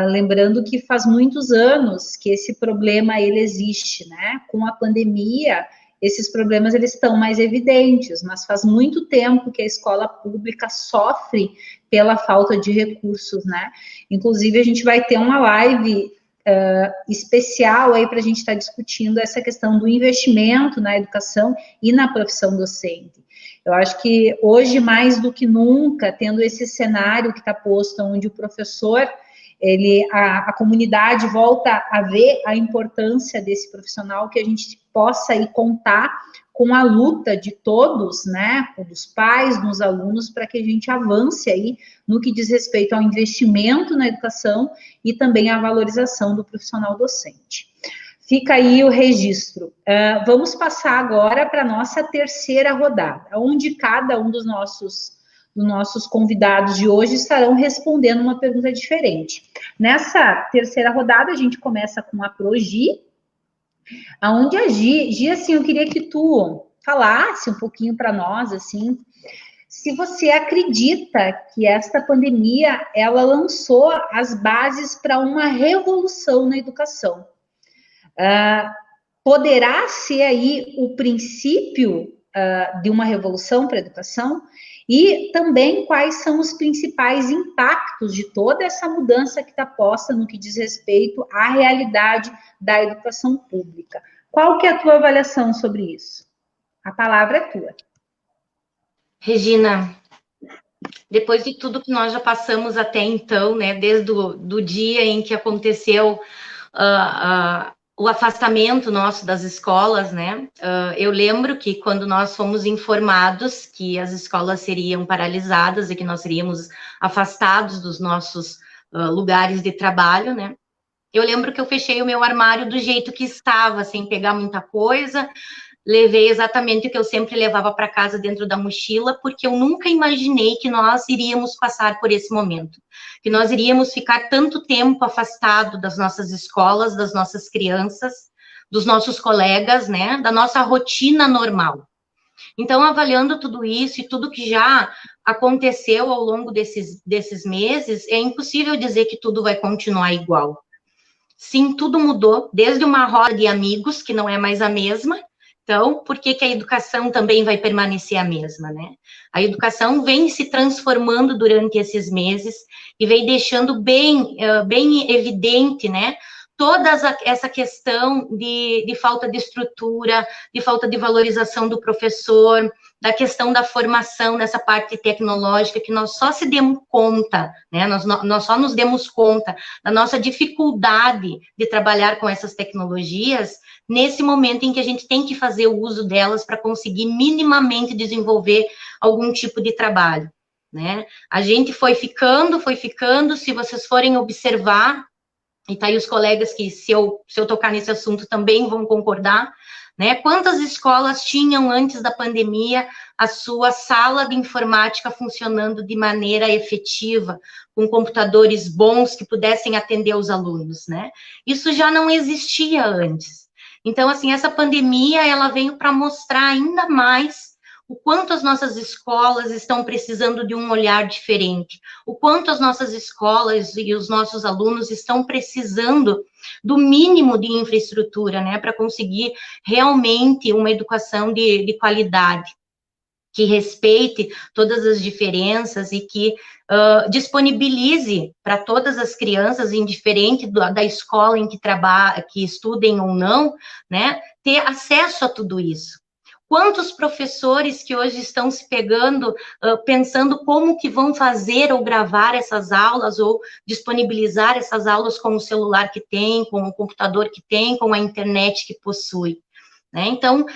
Lembrando que faz muitos anos que esse problema ele existe, né? Com a pandemia, esses problemas eles estão mais evidentes, mas faz muito tempo que a escola pública sofre pela falta de recursos, né? Inclusive, a gente vai ter uma live especial aí para a gente estar discutindo essa questão do investimento na educação e na profissão docente. Eu acho que hoje, mais do que nunca, tendo esse cenário que está posto, onde o professor, a comunidade volta a ver a importância desse profissional, que a gente possa aí contar com a luta de todos, né, dos pais, dos alunos, para que a gente avance aí no que diz respeito ao investimento na educação e também à valorização do profissional docente. Fica aí o registro. Vamos passar agora para a nossa terceira rodada, onde cada um dos nossos convidados de hoje estarão respondendo uma pergunta diferente. Nessa terceira rodada, a gente começa com a Progi, aonde a Gi, assim, eu queria que tu falasse um pouquinho para nós, assim, se você acredita que esta pandemia, ela lançou as bases para uma revolução na educação. Poderá ser aí o princípio de uma revolução para a educação? E também quais são os principais impactos de toda essa mudança que está posta no que diz respeito à realidade da educação pública. Qual que é a tua avaliação sobre isso? A palavra é tua. Regina, depois de tudo que nós já passamos até então, né, desde o dia em que aconteceu o afastamento nosso das escolas, né? Eu lembro que quando nós fomos informados que as escolas seriam paralisadas e que nós seríamos afastados dos nossos lugares de trabalho, né? Eu lembro que eu fechei o meu armário do jeito que estava, sem pegar muita coisa, levei exatamente o que eu sempre levava para casa dentro da mochila, porque eu nunca imaginei que nós iríamos passar por esse momento, que nós iríamos ficar tanto tempo afastado das nossas escolas, das nossas crianças, dos nossos colegas, né, da nossa rotina normal. Então, avaliando tudo isso e tudo que já aconteceu ao longo desses meses, é impossível dizer que tudo vai continuar igual. Sim, tudo mudou, desde uma roda de amigos, que não é mais a mesma. Então, por que a educação também vai permanecer a mesma, né? A educação vem se transformando durante esses meses e vem deixando bem evidente, né? Toda essa questão de falta de estrutura, de falta de valorização do professor, da questão da formação nessa parte tecnológica, que nós só se demos conta, né? Nós só nos demos conta da nossa dificuldade de trabalhar com essas tecnologias nesse momento em que a gente tem que fazer o uso delas para conseguir minimamente desenvolver algum tipo de trabalho, né? A gente foi ficando, se vocês forem observar, e tá aí os colegas que, se eu tocar nesse assunto, também vão concordar, né? Quantas escolas tinham, antes da pandemia, a sua sala de informática funcionando de maneira efetiva, com computadores bons que pudessem atender os alunos, né? Isso já não existia antes. Então, assim, essa pandemia, ela veio para mostrar ainda mais o quanto as nossas escolas estão precisando de um olhar diferente, o quanto as nossas escolas e os nossos alunos estão precisando do mínimo de infraestrutura, né, para conseguir realmente uma educação de qualidade, que respeite todas as diferenças e que disponibilize para todas as crianças, indiferente da escola em que trabalham, que estudem ou não, né, ter acesso a tudo isso. Quantos professores que hoje estão se pegando, pensando como que vão fazer ou gravar essas aulas, ou disponibilizar essas aulas com o celular que tem, com o computador que tem, com a internet que possui, né? Então,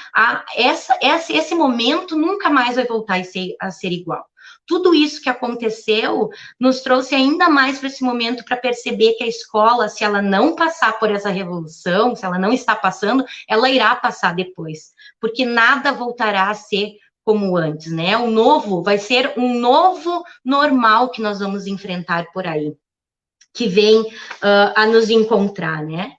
esse momento nunca mais vai voltar a ser igual. Tudo isso que aconteceu nos trouxe ainda mais para esse momento, para perceber que a escola, se ela não passar por essa revolução, se ela não está passando, ela irá passar depois, porque nada voltará a ser como antes, né? O novo vai ser um novo normal que nós vamos enfrentar por aí, que vem a nos encontrar, né?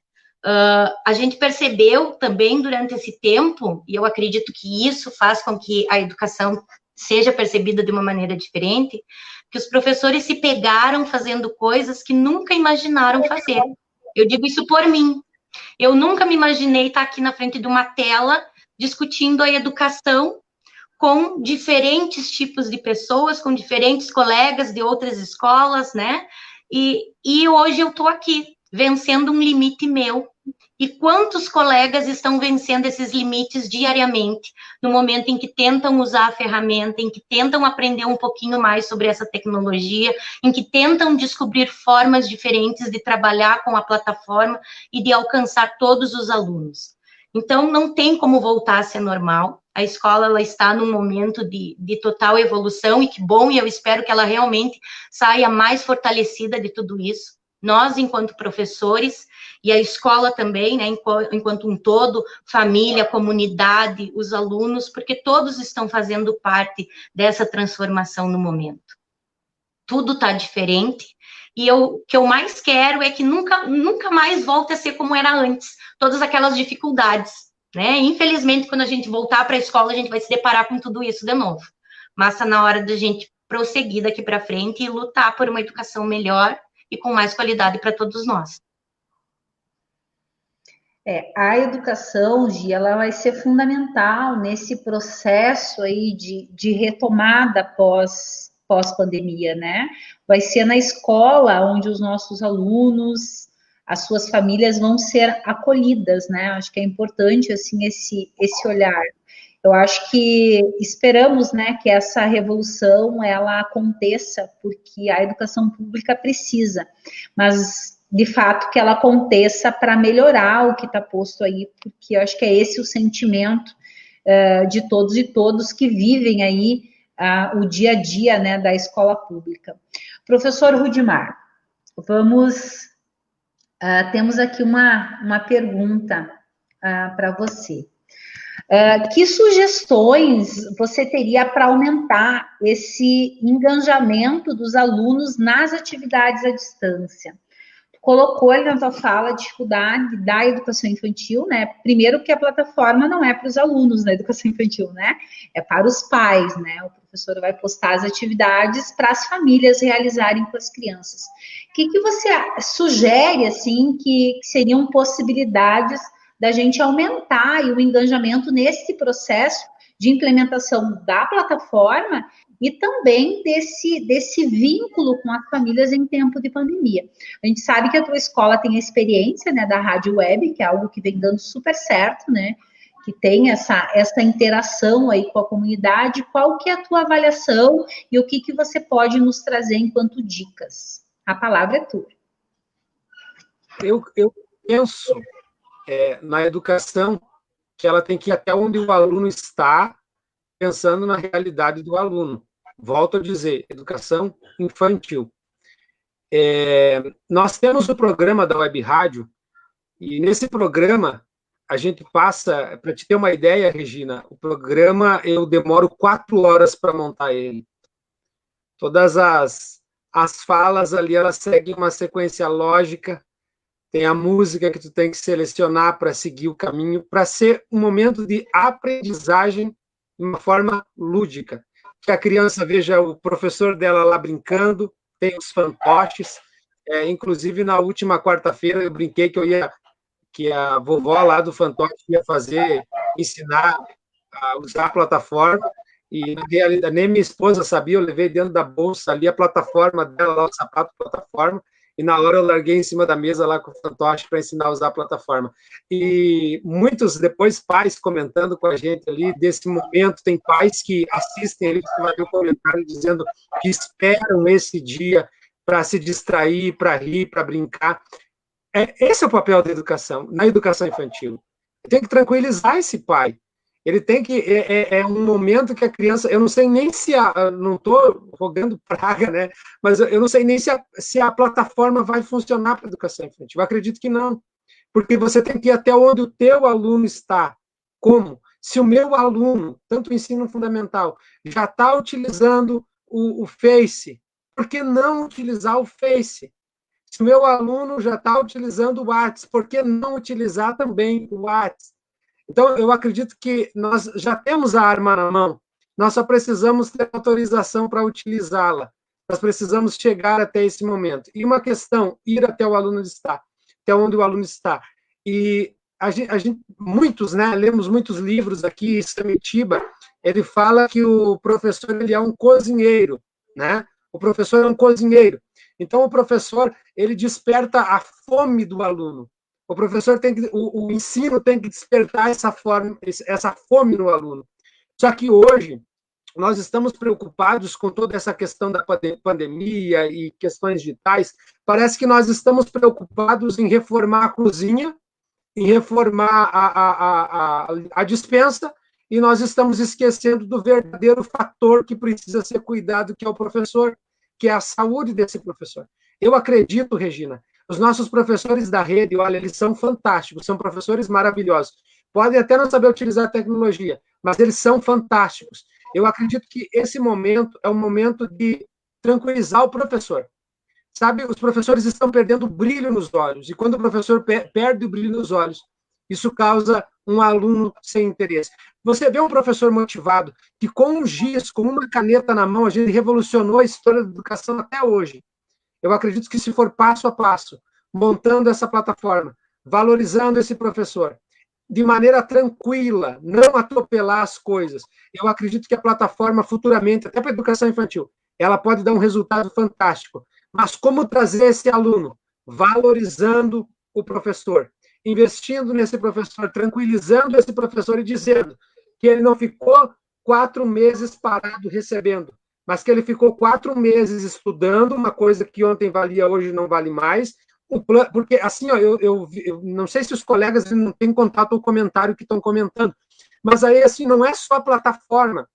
A gente percebeu também durante esse tempo, e eu acredito que isso faz com que a educação seja percebida de uma maneira diferente, que os professores se pegaram fazendo coisas que nunca imaginaram fazer. Eu digo isso por mim. Eu nunca me imaginei estar aqui na frente de uma tela discutindo a educação com diferentes tipos de pessoas, com diferentes colegas de outras escolas, né? E hoje eu estou aqui, vencendo um limite meu. E quantos colegas estão vencendo esses limites diariamente, no momento em que tentam usar a ferramenta, em que tentam aprender um pouquinho mais sobre essa tecnologia, em que tentam descobrir formas diferentes de trabalhar com a plataforma e de alcançar todos os alunos. Então, não tem como voltar a ser normal. A escola, ela está num momento de total evolução, e que bom, e eu espero que ela realmente saia mais fortalecida de tudo isso. Nós, enquanto professores, e a escola também, né, enquanto um todo, família, comunidade, os alunos, porque todos estão fazendo parte dessa transformação no momento. Tudo está diferente, e o que eu mais quero é que nunca mais volte a ser como era antes, todas aquelas dificuldades, né? Infelizmente, quando a gente voltar para a escola, a gente vai se deparar com tudo isso de novo, mas está na hora da gente prosseguir daqui para frente e lutar por uma educação melhor e com mais qualidade para todos nós. A educação, Gi, ela vai ser fundamental nesse processo aí de retomada pós-pandemia, né? Vai ser na escola onde os nossos alunos, as suas famílias vão ser acolhidas, né? Acho que é importante, assim, esse olhar. Eu acho que esperamos, né, que essa revolução, ela aconteça, porque a educação pública precisa, mas de fato, que ela aconteça para melhorar o que está posto aí, porque eu acho que é esse o sentimento de todos e todos que vivem aí o dia a dia, né, da escola pública. Professor Rudimar, temos aqui uma pergunta para você. Que sugestões você teria para aumentar esse engajamento dos alunos nas atividades à distância? Colocou ali na tua fala a dificuldade da educação infantil, né? Primeiro que a plataforma não é para os alunos da educação infantil, né? É para os pais, né? O professor vai postar as atividades para as famílias realizarem com as crianças. O que você sugere, assim, que seriam possibilidades da gente aumentar o engajamento nesse processo de implementação da plataforma e também desse vínculo com as famílias em tempo de pandemia? A gente sabe que a tua escola tem a experiência, né, da rádio web, que é algo que vem dando super certo, né, que tem essa interação aí com a comunidade. Qual que é a tua avaliação e o que você pode nos trazer enquanto dicas? A palavra é tua. Eu penso na educação que ela tem que ir até onde o aluno está pensando na realidade do aluno. Volto a dizer, educação infantil. Nós temos o programa da Web Rádio, e nesse programa a gente passa, para te ter uma ideia, Regina, o programa eu demoro 4 horas para montar ele. Todas as falas ali, elas seguem uma sequência lógica, tem a música que tu tem que selecionar para seguir o caminho, para ser um momento de aprendizagem de uma forma lúdica. Que a criança veja o professor dela lá brincando, tem os fantoches. Inclusive, na última quarta-feira, eu brinquei que a vovó lá do fantoche ia ensinar a usar a plataforma, e na realidade, nem minha esposa sabia, eu levei dentro da bolsa ali a plataforma dela, lá, o sapato plataforma, e na hora eu larguei em cima da mesa lá com o fantoche para ensinar a usar a plataforma. E muitos, depois, pais comentando com a gente ali desse momento, tem pais que assistem ali, você vai ver o comentário dizendo que esperam esse dia para se distrair, para rir, para brincar. Esse é o papel da educação, na educação infantil. Tem que tranquilizar esse pai. Ele tem que... É um momento que a criança... Eu não sei nem se... não estou rogando praga, né? Mas eu não sei nem se a plataforma vai funcionar para a educação infantil. Eu acredito que não. Porque você tem que ir até onde o teu aluno está. Como? Se o meu aluno, tanto o ensino fundamental, já está utilizando o Face, por que não utilizar o Face? Se o meu aluno já está utilizando o WhatsApp, por que não utilizar também o WhatsApp? Então, eu acredito que nós já temos a arma na mão, nós só precisamos ter autorização para utilizá-la. Nós precisamos chegar até esse momento. E uma questão, ir até o aluno está, até onde o aluno está. E a gente muitos, né, lemos muitos livros aqui, Samitiba, ele fala que o professor ele é um cozinheiro, né? O professor é um cozinheiro. Então, o professor, ele desperta a fome do aluno. O professor o ensino tem que despertar essa fome no aluno. Só que hoje, nós estamos preocupados com toda essa questão da pandemia e questões digitais. Parece que nós estamos preocupados em reformar a cozinha, em reformar a despensa, e nós estamos esquecendo do verdadeiro fator que precisa ser cuidado, que é o professor, que é a saúde desse professor. Eu acredito, Regina, os nossos professores da rede, olha, eles são fantásticos, são professores maravilhosos. Podem até não saber utilizar a tecnologia, mas eles são fantásticos. Eu acredito que esse momento é um momento de tranquilizar o professor. Sabe, os professores estão perdendo o brilho nos olhos, e quando o professor perde o brilho nos olhos, isso causa um aluno sem interesse. Você vê um professor motivado, que com um giz, com uma caneta na mão, a gente revolucionou a história da educação até hoje. Eu acredito que se for passo a passo, montando essa plataforma, valorizando esse professor, de maneira tranquila, não atropelar as coisas, eu acredito que a plataforma futuramente, até para a educação infantil, ela pode dar um resultado fantástico. Mas como trazer esse aluno? Valorizando o professor, investindo nesse professor, tranquilizando esse professor e dizendo que ele não ficou 4 meses parado recebendo, mas que ele ficou 4 meses estudando, uma coisa que ontem valia, hoje não vale mais, porque assim, ó, eu não sei se os colegas não têm contato ou comentário que estão comentando, mas aí assim, não é só a plataforma,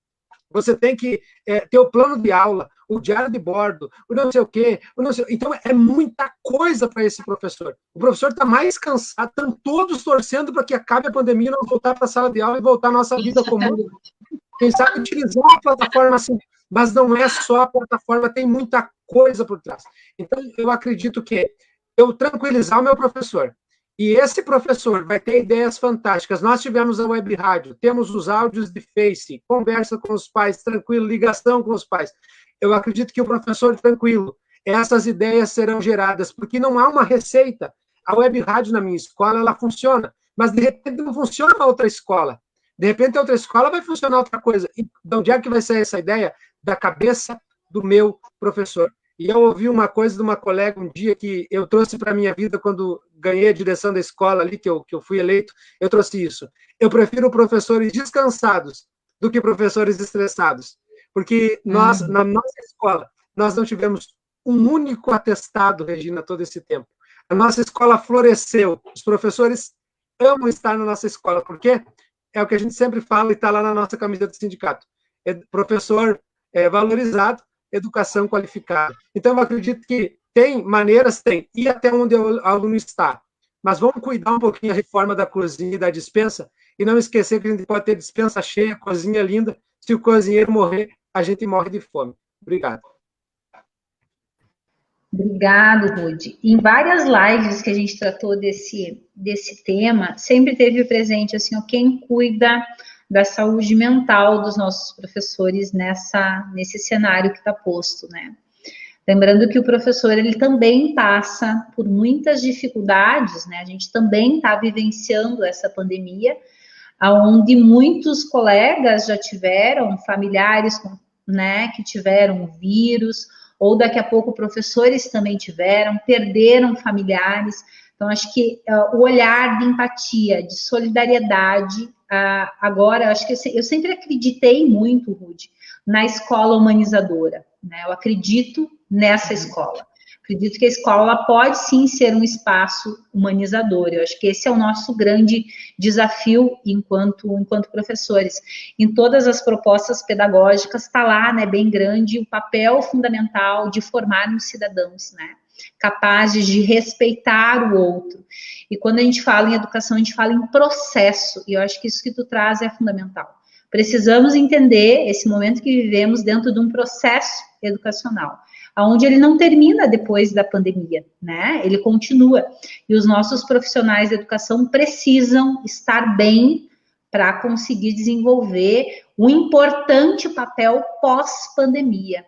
você tem que ter o plano de aula, o diário de bordo, o não sei o quê. Então, é muita coisa para esse professor. O professor está mais cansado, estão todos torcendo para que acabe a pandemia, nós voltar para a sala de aula e voltar à nossa vida comum. Quem sabe utilizar a plataforma assim, mas não é só a plataforma, tem muita coisa por trás. Então, eu acredito que eu tranquilizar o meu professor, e esse professor vai ter ideias fantásticas. Nós tivemos a web rádio, temos os áudios de Face, conversa com os pais, tranquilo, ligação com os pais. Eu acredito que o professor tranquilo, essas ideias serão geradas, porque não há uma receita. A web rádio na minha escola, ela funciona, mas de repente não funciona na outra escola. De repente a outra escola vai funcionar outra coisa. E de onde é que vai sair essa ideia? Da cabeça do meu professor. E eu ouvi uma coisa de uma colega um dia que eu trouxe para a minha vida quando ganhei a direção da escola ali, que eu fui eleito, eu trouxe isso. Eu prefiro professores descansados do que professores estressados. Porque nós, na nossa escola, nós não tivemos um único atestado, Regina, todo esse tempo. A nossa escola floresceu. Os professores amam estar na nossa escola. Por quê? é o que a gente sempre fala e está lá na nossa camiseta do sindicato. Professor valorizado, educação qualificada. Então, eu acredito que tem maneiras, e até onde o aluno está. Mas vamos cuidar um pouquinho da reforma da cozinha e da despensa, e não esquecer que a gente pode ter despensa cheia, cozinha linda. Se o cozinheiro morrer, a gente morre de fome. Obrigado. Obrigado, Rude. Em várias lives que a gente tratou desse tema, sempre teve presente assim, quem cuida da saúde mental dos nossos professores nesse cenário que está posto, né? Lembrando que o professor, ele também passa por muitas dificuldades, né? A gente também está vivenciando essa pandemia, onde muitos colegas já tiveram familiares, né, que tiveram o vírus, ou daqui a pouco professores também tiveram, perderam familiares. Então, acho que o olhar de empatia, de solidariedade, agora, acho que eu sempre acreditei muito, Rude, na escola humanizadora, né? Eu acredito nessa escola. Acredito que a escola pode sim ser um espaço humanizador. Eu acho que esse é o nosso grande desafio enquanto professores. Em todas as propostas pedagógicas está lá, né, bem grande, o papel fundamental de formarmos cidadãos, né, capazes de respeitar o outro. E quando a gente fala em educação, a gente fala em processo, e eu acho que isso que tu traz é fundamental. Precisamos entender esse momento que vivemos dentro de um processo educacional, onde ele não termina depois da pandemia, né? Ele continua. E os nossos profissionais de educação precisam estar bem para conseguir desenvolver um importante papel pós-pandemia,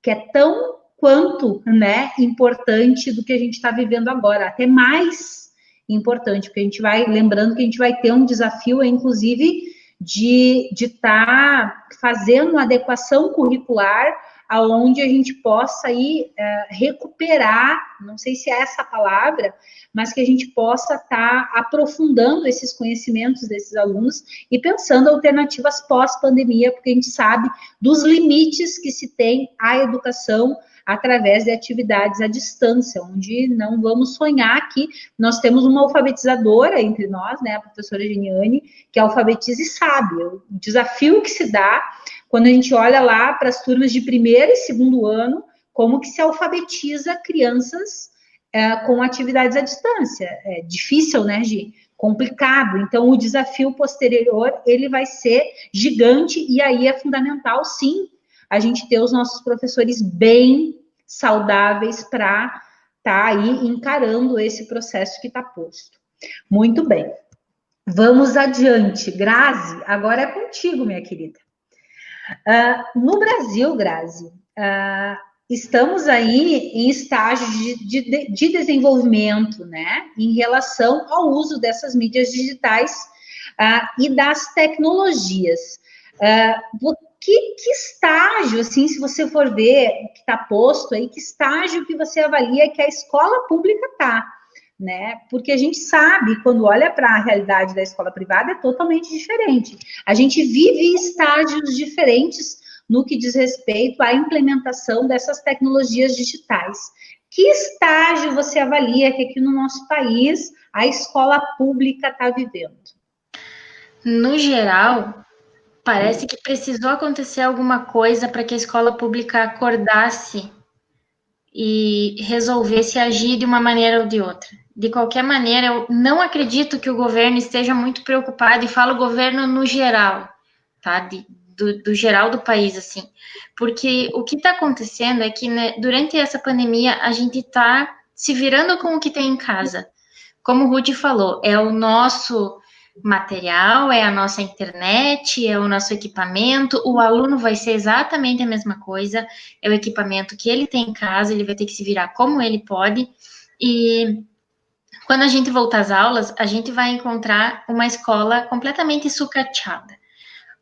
que é tão quanto, né, importante do que a gente está vivendo agora, até mais importante, porque a gente vai, lembrando que a gente vai ter um desafio, inclusive, de estar fazendo uma adequação curricular aonde a gente possa aí recuperar, não sei se é essa a palavra, mas que a gente possa estar aprofundando esses conhecimentos desses alunos e pensando alternativas pós-pandemia, porque a gente sabe dos limites que se tem à educação através de atividades à distância, onde não vamos sonhar que nós temos uma alfabetizadora entre nós, né, a professora Geniane, que alfabetiza e sabe o desafio que se dá quando a gente olha lá para as turmas de primeiro e segundo ano, como que se alfabetiza crianças com atividades à distância. É difícil, né, Gi? Complicado. Então, o desafio posterior, ele vai ser gigante, e aí é fundamental, sim, a gente ter os nossos professores bem saudáveis para estar aí encarando esse processo que está posto. Muito bem. Vamos adiante. Grazi, agora é contigo, minha querida. No Brasil, Grazi, estamos aí em estágio de desenvolvimento, né, em relação ao uso dessas mídias digitais e das tecnologias. Que estágio, assim, se você for ver o que está posto aí, que estágio que você avalia que a escola pública está, né? Porque a gente sabe, quando olha para a realidade da escola privada, é totalmente diferente. A gente vive estágios diferentes no que diz respeito à implementação dessas tecnologias digitais. Que estágio você avalia que aqui no nosso país a escola pública está vivendo? No geral, parece que precisou acontecer alguma coisa para que a escola pública acordasse e resolvesse agir de uma maneira ou de outra. De qualquer maneira, eu não acredito que o governo esteja muito preocupado, e falo governo no geral, tá? Do geral do país, assim. Porque o que está acontecendo é que, né, durante essa pandemia, a gente está se virando com o que tem em casa. Como o Rudy falou, é o nosso material, é a nossa internet, é o nosso equipamento. O aluno vai ser exatamente a mesma coisa, é o equipamento que ele tem em casa, ele vai ter que se virar como ele pode. E quando a gente voltar às aulas, a gente vai encontrar uma escola completamente sucateada.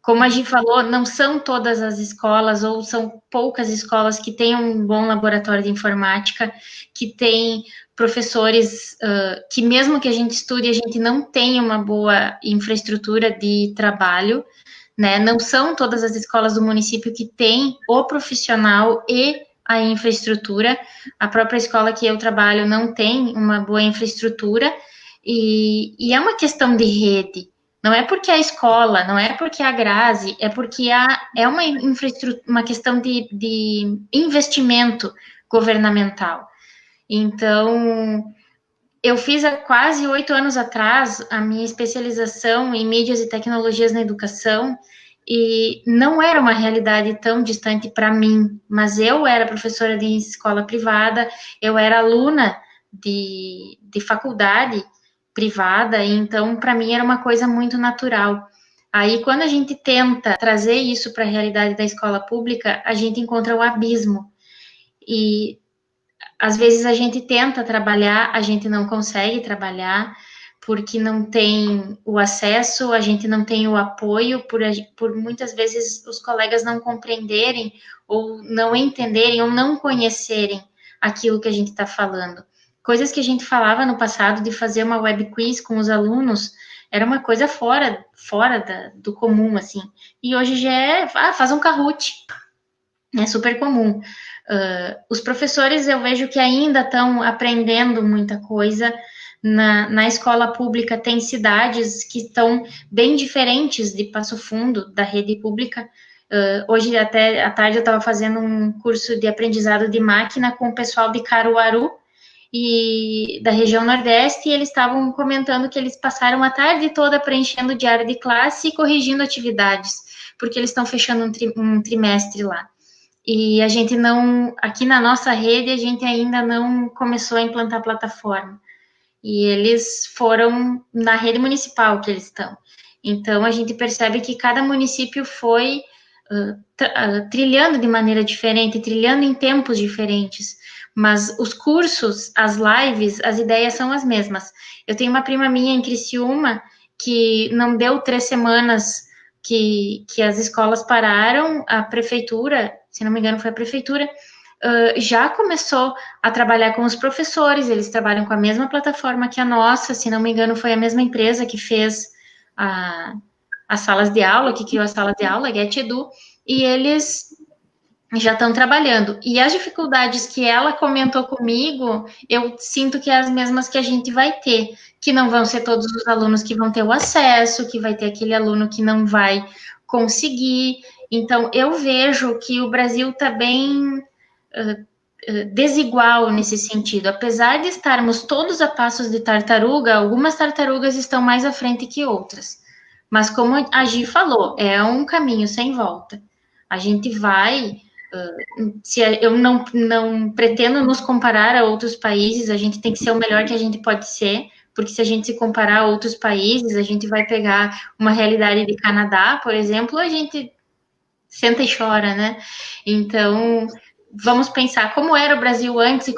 Como a gente falou, não são todas as escolas, ou são poucas escolas que têm um bom laboratório de informática, que tem professores que mesmo que a gente estude, a gente não tem uma boa infraestrutura de trabalho, né? Não são todas as escolas do município que têm o profissional e a infraestrutura. A própria escola que eu trabalho não tem uma boa infraestrutura, e é uma questão de rede, Não é porque a escola, não é porque a Grazi, é porque é uma infraestrutura, uma questão de investimento governamental. Então, eu fiz há quase 8 anos atrás a minha especialização em mídias e tecnologias na educação, e não era uma realidade tão distante para mim, mas eu era professora de escola privada, eu era aluna de faculdade privada, então para mim era uma coisa muito natural. Aí, quando a gente tenta trazer isso para a realidade da escola pública, a gente encontra o abismo. E às vezes a gente tenta trabalhar, a gente não consegue trabalhar, porque não tem o acesso, a gente não tem o apoio, por muitas vezes os colegas não compreenderem, ou não entenderem, ou não conhecerem aquilo que a gente está falando. Coisas que a gente falava no passado de fazer uma web quiz com os alunos, era uma coisa fora do comum, assim. E hoje já é, faz um Kahoot, é super comum. Os professores, eu vejo que ainda estão aprendendo muita coisa. Na escola pública, tem cidades que estão bem diferentes de Passo Fundo, da rede pública. Hoje, até à tarde, eu estava fazendo um curso de aprendizado de máquina com o pessoal de Caruaru, e da região Nordeste, e eles estavam comentando que eles passaram a tarde toda preenchendo o diário de classe e corrigindo atividades, porque eles estão fechando um trimestre lá. E a gente não, aqui na nossa rede, a gente ainda não começou a implantar a plataforma. E eles foram na rede municipal que eles estão. Então, a gente percebe que cada município foi trilhando de maneira diferente, trilhando em tempos diferentes. Mas os cursos, as lives, as ideias são as mesmas. Eu tenho uma prima minha em Criciúma que não deu 3 semanas que as escolas pararam, a prefeitura, se não me engano foi a prefeitura, já começou a trabalhar com os professores, eles trabalham com a mesma plataforma que a nossa, se não me engano foi a mesma empresa que fez as salas de aula, que criou a sala de aula, a GetEdu, e eles já estão trabalhando. E as dificuldades que ela comentou comigo, eu sinto que é as mesmas que a gente vai ter, que não vão ser todos os alunos que vão ter o acesso, que vai ter aquele aluno que não vai conseguir. Então, eu vejo que o Brasil está bem desigual nesse sentido. Apesar de estarmos todos a passos de tartaruga, algumas tartarugas estão mais à frente que outras. Mas como a Gi falou, é um caminho sem volta. A gente vai... eu não pretendo nos comparar a outros países, a gente tem que ser o melhor que a gente pode ser, porque se a gente se comparar a outros países, a gente vai pegar uma realidade de Canadá, por exemplo, a gente senta e chora, né? Então, vamos pensar como era o Brasil antes e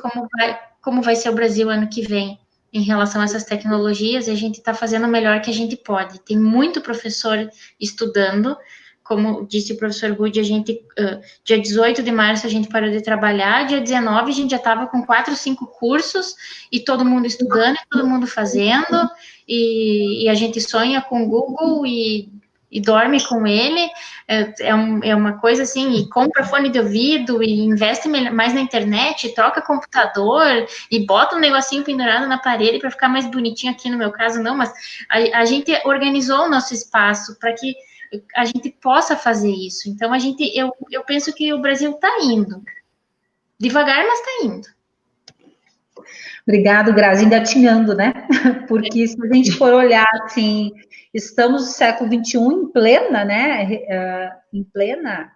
como vai ser o Brasil ano que vem em relação a essas tecnologias, e a gente está fazendo o melhor que a gente pode. Tem muito professor estudando, como disse o professor Rudy, a gente, dia 18 de março a gente parou de trabalhar, dia 19 a gente já estava com 4, 5 cursos, e todo mundo estudando, e todo mundo fazendo, e a gente sonha com o Google e dorme com ele, é uma coisa assim, e compra fone de ouvido, e investe mais na internet, troca computador, e bota um negocinho pendurado na parede para ficar mais bonitinho. Aqui no meu caso não, mas a gente organizou o nosso espaço para que a gente possa fazer isso. Então, eu penso que o Brasil está indo. Devagar, mas está indo. Obrigado, Grazi, engatinhando, né? Porque se a gente for olhar, assim, estamos no século XXI em plena, né? Em plena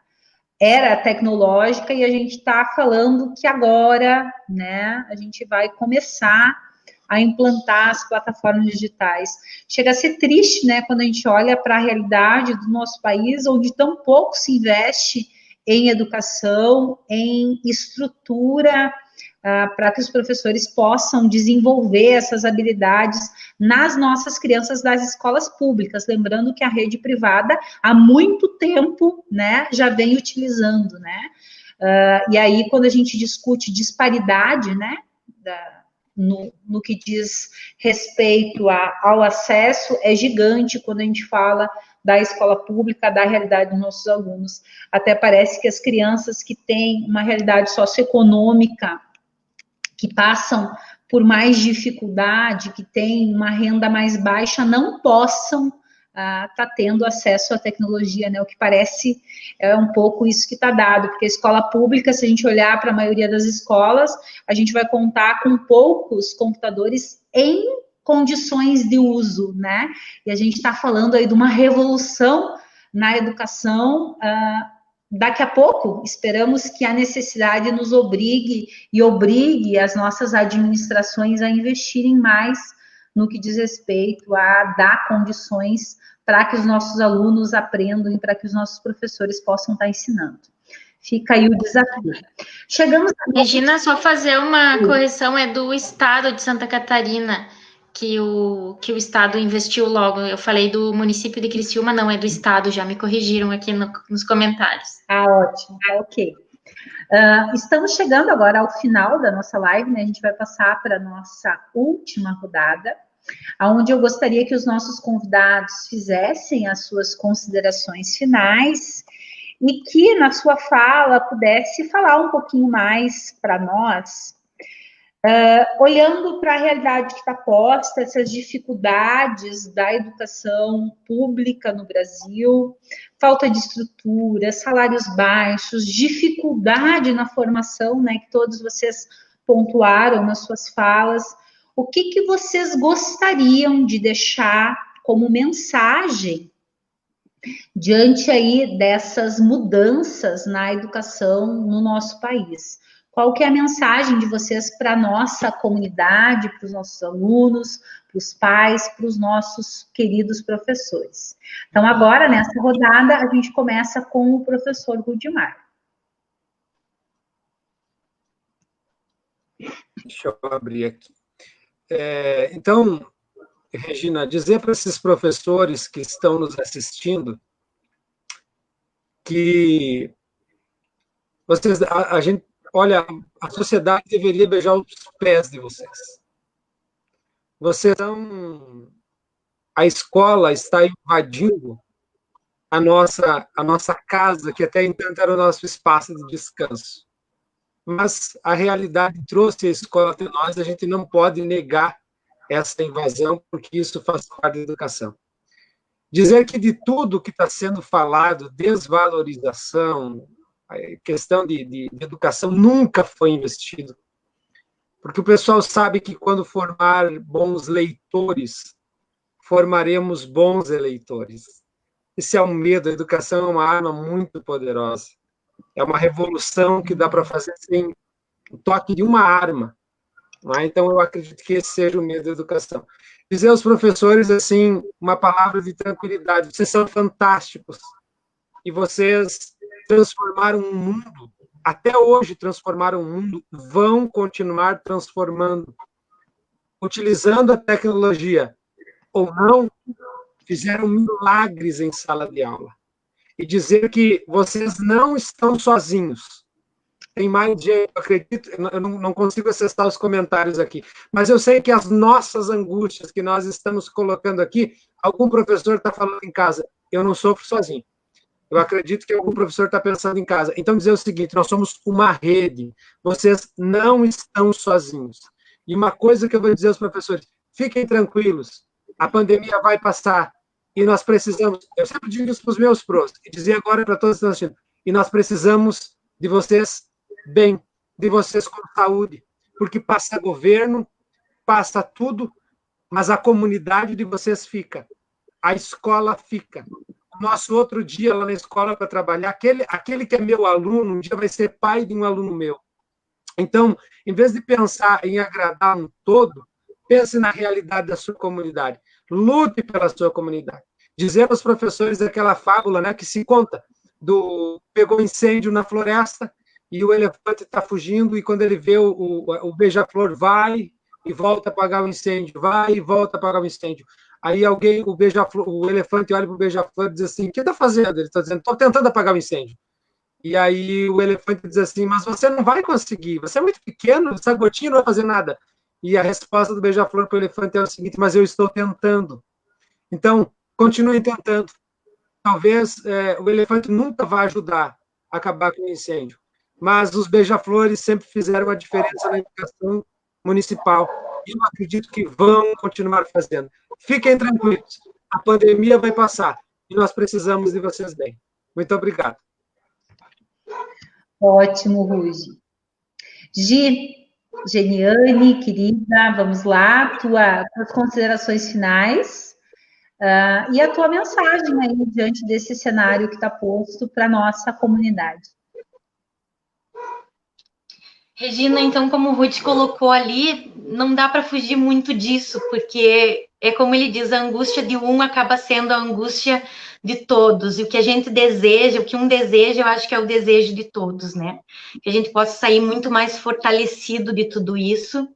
era tecnológica, e a gente está falando que agora, né, a gente vai começar a implantar as plataformas digitais. Chega a ser triste, né, quando a gente olha para a realidade do nosso país, onde tão pouco se investe em educação, em estrutura, para que os professores possam desenvolver essas habilidades nas nossas crianças das escolas públicas, lembrando que a rede privada há muito tempo, né, já vem utilizando, né, e aí quando a gente discute disparidade, né, no que diz respeito ao acesso, é gigante quando a gente fala da escola pública, da realidade dos nossos alunos. Até parece que as crianças que têm uma realidade socioeconômica, que passam por mais dificuldade, que têm uma renda mais baixa, não possam está tendo acesso à tecnologia, né? O que parece é um pouco isso que está dado, porque a escola pública, se a gente olhar para a maioria das escolas, a gente vai contar com poucos computadores em condições de uso, né? E a gente está falando aí de uma revolução na educação. Daqui a pouco, esperamos que a necessidade nos obrigue e obrigue as nossas administrações a investirem mais no que diz respeito a dar condições para que os nossos alunos aprendam e para que os nossos professores possam estar ensinando. Fica aí o desafio. Chegamos a... Regina, só fazer uma correção, é do estado de Santa Catarina, que o estado investiu logo. Eu falei do município de Criciúma, não, é do estado, já me corrigiram aqui nos comentários. Ótimo, ok. Estamos chegando agora ao final da nossa live, né? A gente vai passar para a nossa última rodada, onde eu gostaria que os nossos convidados fizessem as suas considerações finais e que na sua fala pudesse falar um pouquinho mais para nós, olhando para a realidade que está posta, essas dificuldades da educação pública no Brasil, falta de estrutura, salários baixos, dificuldade na formação, né, que todos vocês pontuaram nas suas falas. O que vocês gostariam de deixar como mensagem diante aí dessas mudanças na educação no nosso país? Qual que é a mensagem de vocês para a nossa comunidade, para os nossos alunos, para os pais, para os nossos queridos professores? Então, agora, nessa rodada, a gente começa com o professor Rudimar. Deixa eu abrir aqui. Então, Regina, dizer para esses professores que estão nos assistindo que vocês, a gente, olha, a sociedade deveria beijar os pés de vocês. Vocês são, a escola está invadindo a nossa casa, que até então era o nosso espaço de descanso. Mas a realidade trouxe a escola até nós, a gente não pode negar essa invasão, porque isso faz parte da educação. Dizer que de tudo que está sendo falado, desvalorização, a questão de educação nunca foi investido, porque o pessoal sabe que quando formar bons leitores, formaremos bons eleitores. Esse é um medo, a educação é uma arma muito poderosa, é uma revolução que dá para fazer sem o toque de uma arma. Então, eu acredito que esse seja o medo da educação. Dizer aos professores, assim, uma palavra de tranquilidade: vocês são fantásticos, e vocês transformaram um mundo, até hoje transformaram um mundo, vão continuar transformando, utilizando a tecnologia, ou não, fizeram milagres em sala de aula. E dizer que vocês não estão sozinhos. Tem mais gente, eu acredito, eu não consigo acessar os comentários aqui, mas eu sei que as nossas angústias que nós estamos colocando aqui, algum professor está falando em casa, eu não sofro sozinho. Eu acredito que algum professor está pensando em casa. Então, dizer o seguinte: nós somos uma rede, vocês não estão sozinhos. E uma coisa que eu vou dizer aos professores: fiquem tranquilos, a pandemia vai passar, e nós precisamos, eu sempre digo isso para os meus pros, e dizer agora para todos que estão assistindo, e nós precisamos de vocês bem, de vocês com saúde, porque passa governo, passa tudo, mas a comunidade de vocês fica, a escola fica. O nosso outro dia lá na escola para trabalhar, aquele que é meu aluno, um dia vai ser pai de um aluno meu. Então, em vez de pensar em agradar um todo, pense na realidade da sua comunidade, lute pela sua comunidade. Dizer aos professores aquela fábula, né, que se conta, pegou incêndio na floresta, e o elefante está fugindo, e quando ele vê o beija-flor, vai e volta a apagar o incêndio, vai e volta a apagar o incêndio. Aí o elefante olha para o beija-flor e diz assim: o que está fazendo? Ele está dizendo: estou tentando apagar o incêndio. E aí o elefante diz assim: mas você não vai conseguir, você é muito pequeno, essa gotinha não vai fazer nada. E a resposta do beija-flor para o elefante é o seguinte: mas eu estou tentando. Então, continue tentando. Talvez o elefante nunca vá ajudar a acabar com o incêndio, mas os beija-flores sempre fizeram a diferença na educação municipal, e eu acredito que vão continuar fazendo. Fiquem tranquilos, a pandemia vai passar e nós precisamos de vocês bem. Muito obrigado. Ótimo, Ruge. Geniane, querida, vamos lá, tuas considerações finais e a tua mensagem aí diante desse cenário que está posto para a nossa comunidade. Regina, então, como o Ruth colocou ali, não dá para fugir muito disso, porque é como ele diz, a angústia de um acaba sendo a angústia de todos, e o que a gente deseja, o que um deseja, eu acho que é o desejo de todos, né? Que a gente possa sair muito mais fortalecido de tudo isso,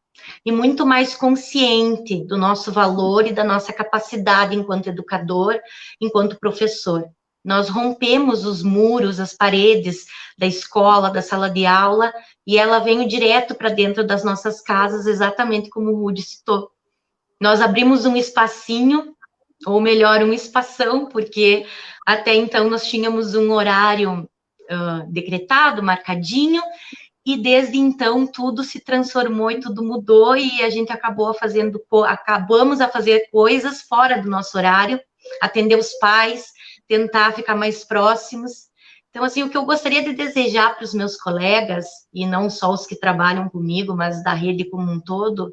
e muito mais consciente do nosso valor e da nossa capacidade enquanto educador, enquanto professor. Nós rompemos os muros, as paredes da escola, da sala de aula, e ela veio direto para dentro das nossas casas, exatamente como o Rudy citou. Nós abrimos um espacinho, ou melhor, um espação, porque até então nós tínhamos um horário decretado, marcadinho, e desde então tudo se transformou e tudo mudou, e a gente acabamos a fazer coisas fora do nosso horário, atender os pais, tentar ficar mais próximos. Então, assim, o que eu gostaria de desejar para os meus colegas, e não só os que trabalham comigo, mas da rede como um todo,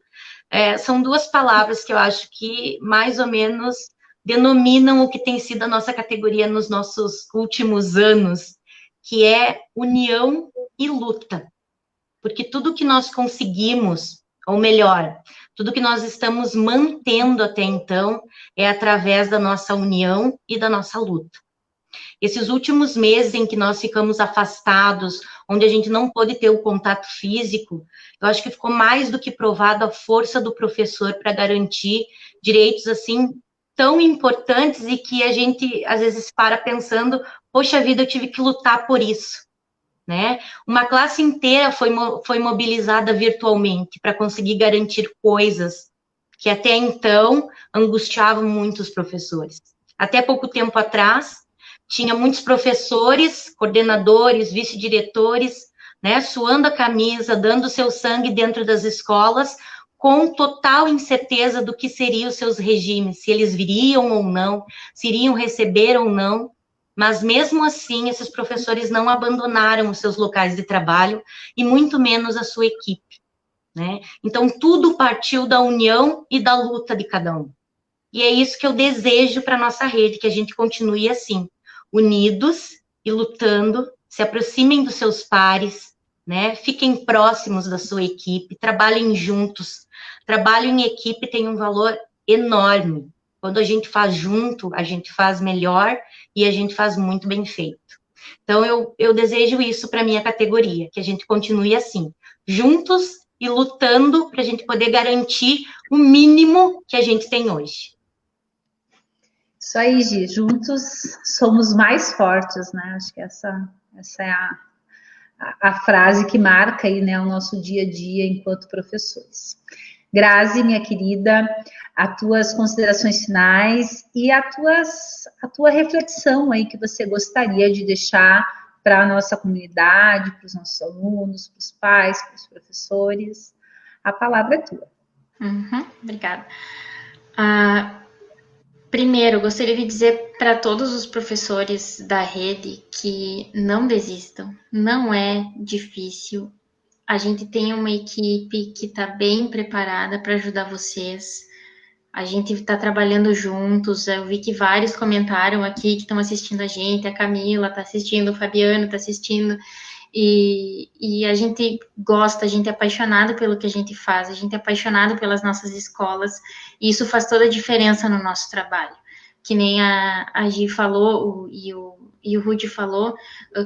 são duas palavras que eu acho que mais ou menos denominam o que tem sido a nossa categoria nos nossos últimos anos, que é união e luta. Porque tudo que nós conseguimos, ou melhor, tudo que nós estamos mantendo até então, é através da nossa união e da nossa luta. Esses últimos meses em que nós ficamos afastados, onde a gente não pôde ter o contato físico, eu acho que ficou mais do que provado a força do professor para garantir direitos, assim, tão importantes e que a gente, às vezes, para pensando, poxa vida, eu tive que lutar por isso. Né? Uma classe inteira foi mobilizada virtualmente para conseguir garantir coisas que até então angustiavam muitos professores. Até pouco tempo atrás, tinha muitos professores, coordenadores, vice-diretores, né, suando a camisa, dando seu sangue dentro das escolas, com total incerteza do que seriam os seus regimes, se eles viriam ou não, se iriam receber ou não. Mas, mesmo assim, esses professores não abandonaram os seus locais de trabalho e muito menos a sua equipe, né? Então, tudo partiu da união e da luta de cada um. E é isso que eu desejo para a nossa rede, que a gente continue assim, unidos e lutando, se aproximem dos seus pares, né? Fiquem próximos da sua equipe, trabalhem juntos. Trabalho em equipe tem um valor enorme. Quando a gente faz junto, a gente faz melhor e a gente faz muito bem feito. Então, eu desejo isso para a minha categoria, que a gente continue assim, juntos e lutando para a gente poder garantir o mínimo que a gente tem hoje. Isso aí, Gi, juntos somos mais fortes, né? Acho que essa é a frase que marca aí, né, o nosso dia a dia enquanto professores. Grazi, minha querida, as tuas considerações finais e a tua reflexão aí que você gostaria de deixar para a nossa comunidade, para os nossos alunos, para os pais, para os professores. A palavra é tua. Obrigada. Primeiro, gostaria de dizer para todos os professores da rede que não desistam, não é difícil. A gente tem uma equipe que está bem preparada para ajudar vocês. A gente está trabalhando juntos. Eu vi que vários comentaram aqui que estão assistindo a gente. A Camila está assistindo, o Fabiano está assistindo. E a gente gosta, a gente é apaixonado pelo que a gente faz, a gente é apaixonado pelas nossas escolas. E isso faz toda a diferença no nosso trabalho. Que nem a Gi falou e o Rudy falou,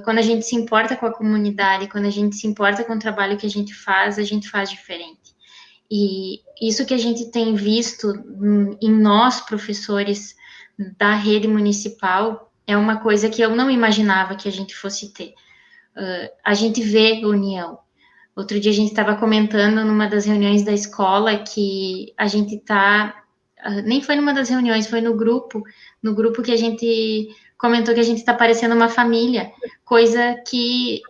quando a gente se importa com a comunidade, quando a gente se importa com o trabalho que a gente faz diferente. E isso que a gente tem visto em nós, professores da rede municipal, é uma coisa que eu não imaginava que a gente fosse ter. A gente vê união. Outro dia a gente estava comentando numa das reuniões da escola que a gente está... Nem foi numa das reuniões, foi no grupo que a gente comentou que a gente está parecendo uma família, coisa que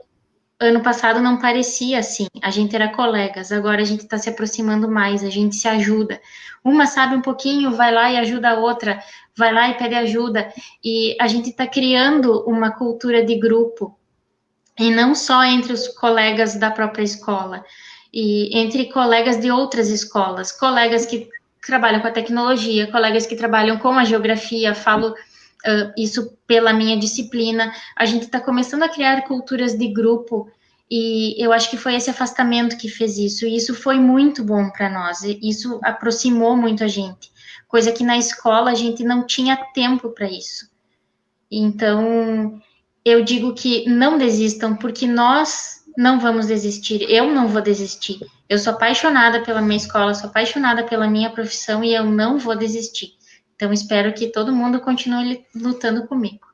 ano passado não parecia assim, a gente era colegas, agora a gente está se aproximando mais, a gente se ajuda. Uma sabe um pouquinho, vai lá e ajuda a outra, vai lá e pede ajuda, e a gente está criando uma cultura de grupo, e não só entre os colegas da própria escola, e entre colegas de outras escolas, colegas que trabalham com a tecnologia, colegas que trabalham com a geografia, falo isso pela minha disciplina, a gente está começando a criar culturas de grupo, e eu acho que foi esse afastamento que fez isso, e isso foi muito bom para nós, isso aproximou muito a gente, coisa que na escola a gente não tinha tempo para isso. Então, eu digo que não desistam, porque nós não vamos desistir, eu não vou desistir. Eu sou apaixonada pela minha escola, sou apaixonada pela minha profissão e eu não vou desistir. Então, espero que todo mundo continue lutando comigo.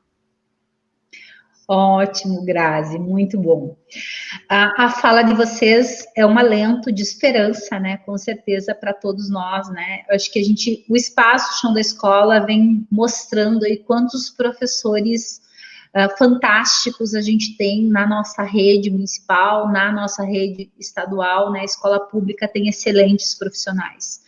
Ótimo, Grazi, muito bom. A fala de vocês é um alento de esperança, né? Com certeza para todos nós, né? Eu acho que o espaço Chão da Escola vem mostrando aí quantos professores fantásticos a gente tem na nossa rede municipal, na nossa rede estadual, né? A escola pública tem excelentes profissionais.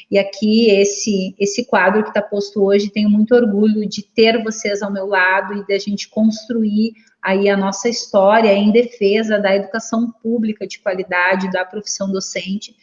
E aqui, esse quadro que está posto hoje, tenho muito orgulho de ter vocês ao meu lado e de a gente construir aí a nossa história em defesa da educação pública de qualidade, da profissão docente.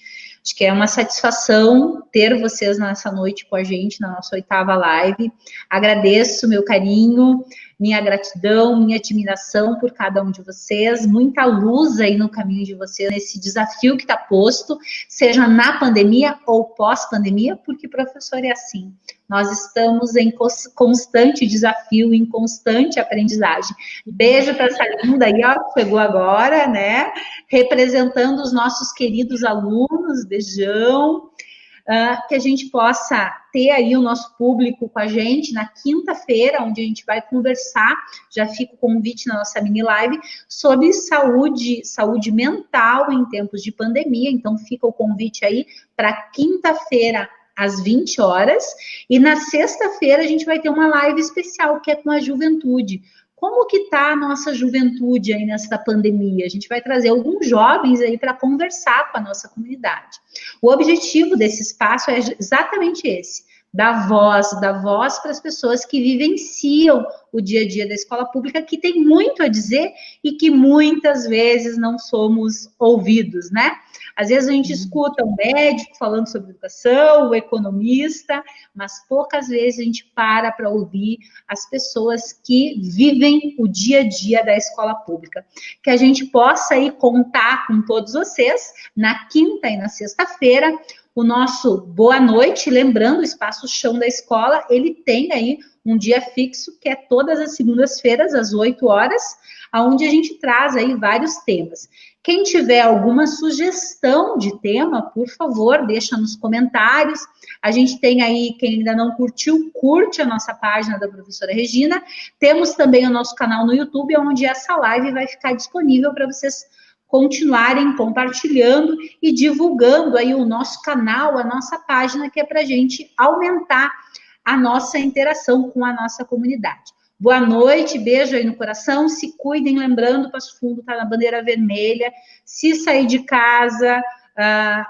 Acho que é uma satisfação ter vocês nessa noite com a gente, na nossa 8ª live. Agradeço meu carinho, minha gratidão, minha admiração por cada um de vocês, muita luz aí no caminho de vocês, nesse desafio que está posto, seja na pandemia ou pós-pandemia, porque professor é assim, nós estamos em constante desafio, em constante aprendizagem. Beijo para essa linda aí, ó, que chegou agora, né, representando os nossos queridos alunos, beijão. Que a gente possa ter aí o nosso público com a gente na quinta-feira, onde a gente vai conversar, já fica o convite na nossa mini live, sobre saúde mental em tempos de pandemia, então fica o convite aí para quinta-feira, às 20 horas, e na sexta-feira a gente vai ter uma live especial, que é com a juventude. Como que está a nossa juventude aí nessa pandemia? A gente vai trazer alguns jovens aí para conversar com a nossa comunidade. O objetivo desse espaço é exatamente esse, dar voz para as pessoas que vivenciam o dia a dia da escola pública, que tem muito a dizer e que muitas vezes não somos ouvidos, né? Às vezes a gente escuta um médico falando sobre educação, o economista, mas poucas vezes a gente para ouvir as pessoas que vivem o dia a dia da escola pública. Que a gente possa aí contar com todos vocês na quinta e na sexta-feira, o nosso boa noite, lembrando, o Espaço Chão da Escola, ele tem aí um dia fixo, que é todas as segundas-feiras, às 8 horas, onde a gente traz aí vários temas. Quem tiver alguma sugestão de tema, por favor, deixa nos comentários. A gente tem aí, quem ainda não curtiu, curte a nossa página da professora Regina. Temos também o nosso canal no YouTube, onde essa live vai ficar disponível para vocês continuarem compartilhando e divulgando aí o nosso canal, a nossa página, que é para a gente aumentar a nossa interação com a nossa comunidade. Boa noite, beijo aí no coração, se cuidem, lembrando, Passo Fundo está na bandeira vermelha, se sair de casa,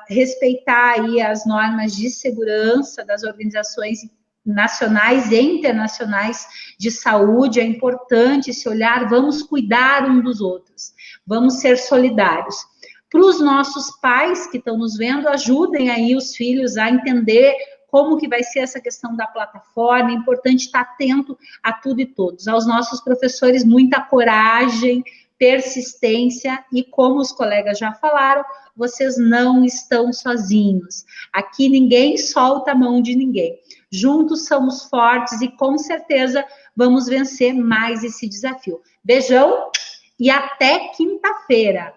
respeitar aí as normas de segurança das organizações nacionais e internacionais de saúde, é importante esse olhar, vamos cuidar um dos outros, vamos ser solidários. Para os nossos pais que estão nos vendo, ajudem aí os filhos a entender como que vai ser essa questão da plataforma, é importante estar atento a tudo e todos. Aos nossos professores, muita coragem, persistência, e como os colegas já falaram, vocês não estão sozinhos. Aqui ninguém solta a mão de ninguém. Juntos somos fortes e com certeza vamos vencer mais esse desafio. Beijão e até quinta-feira.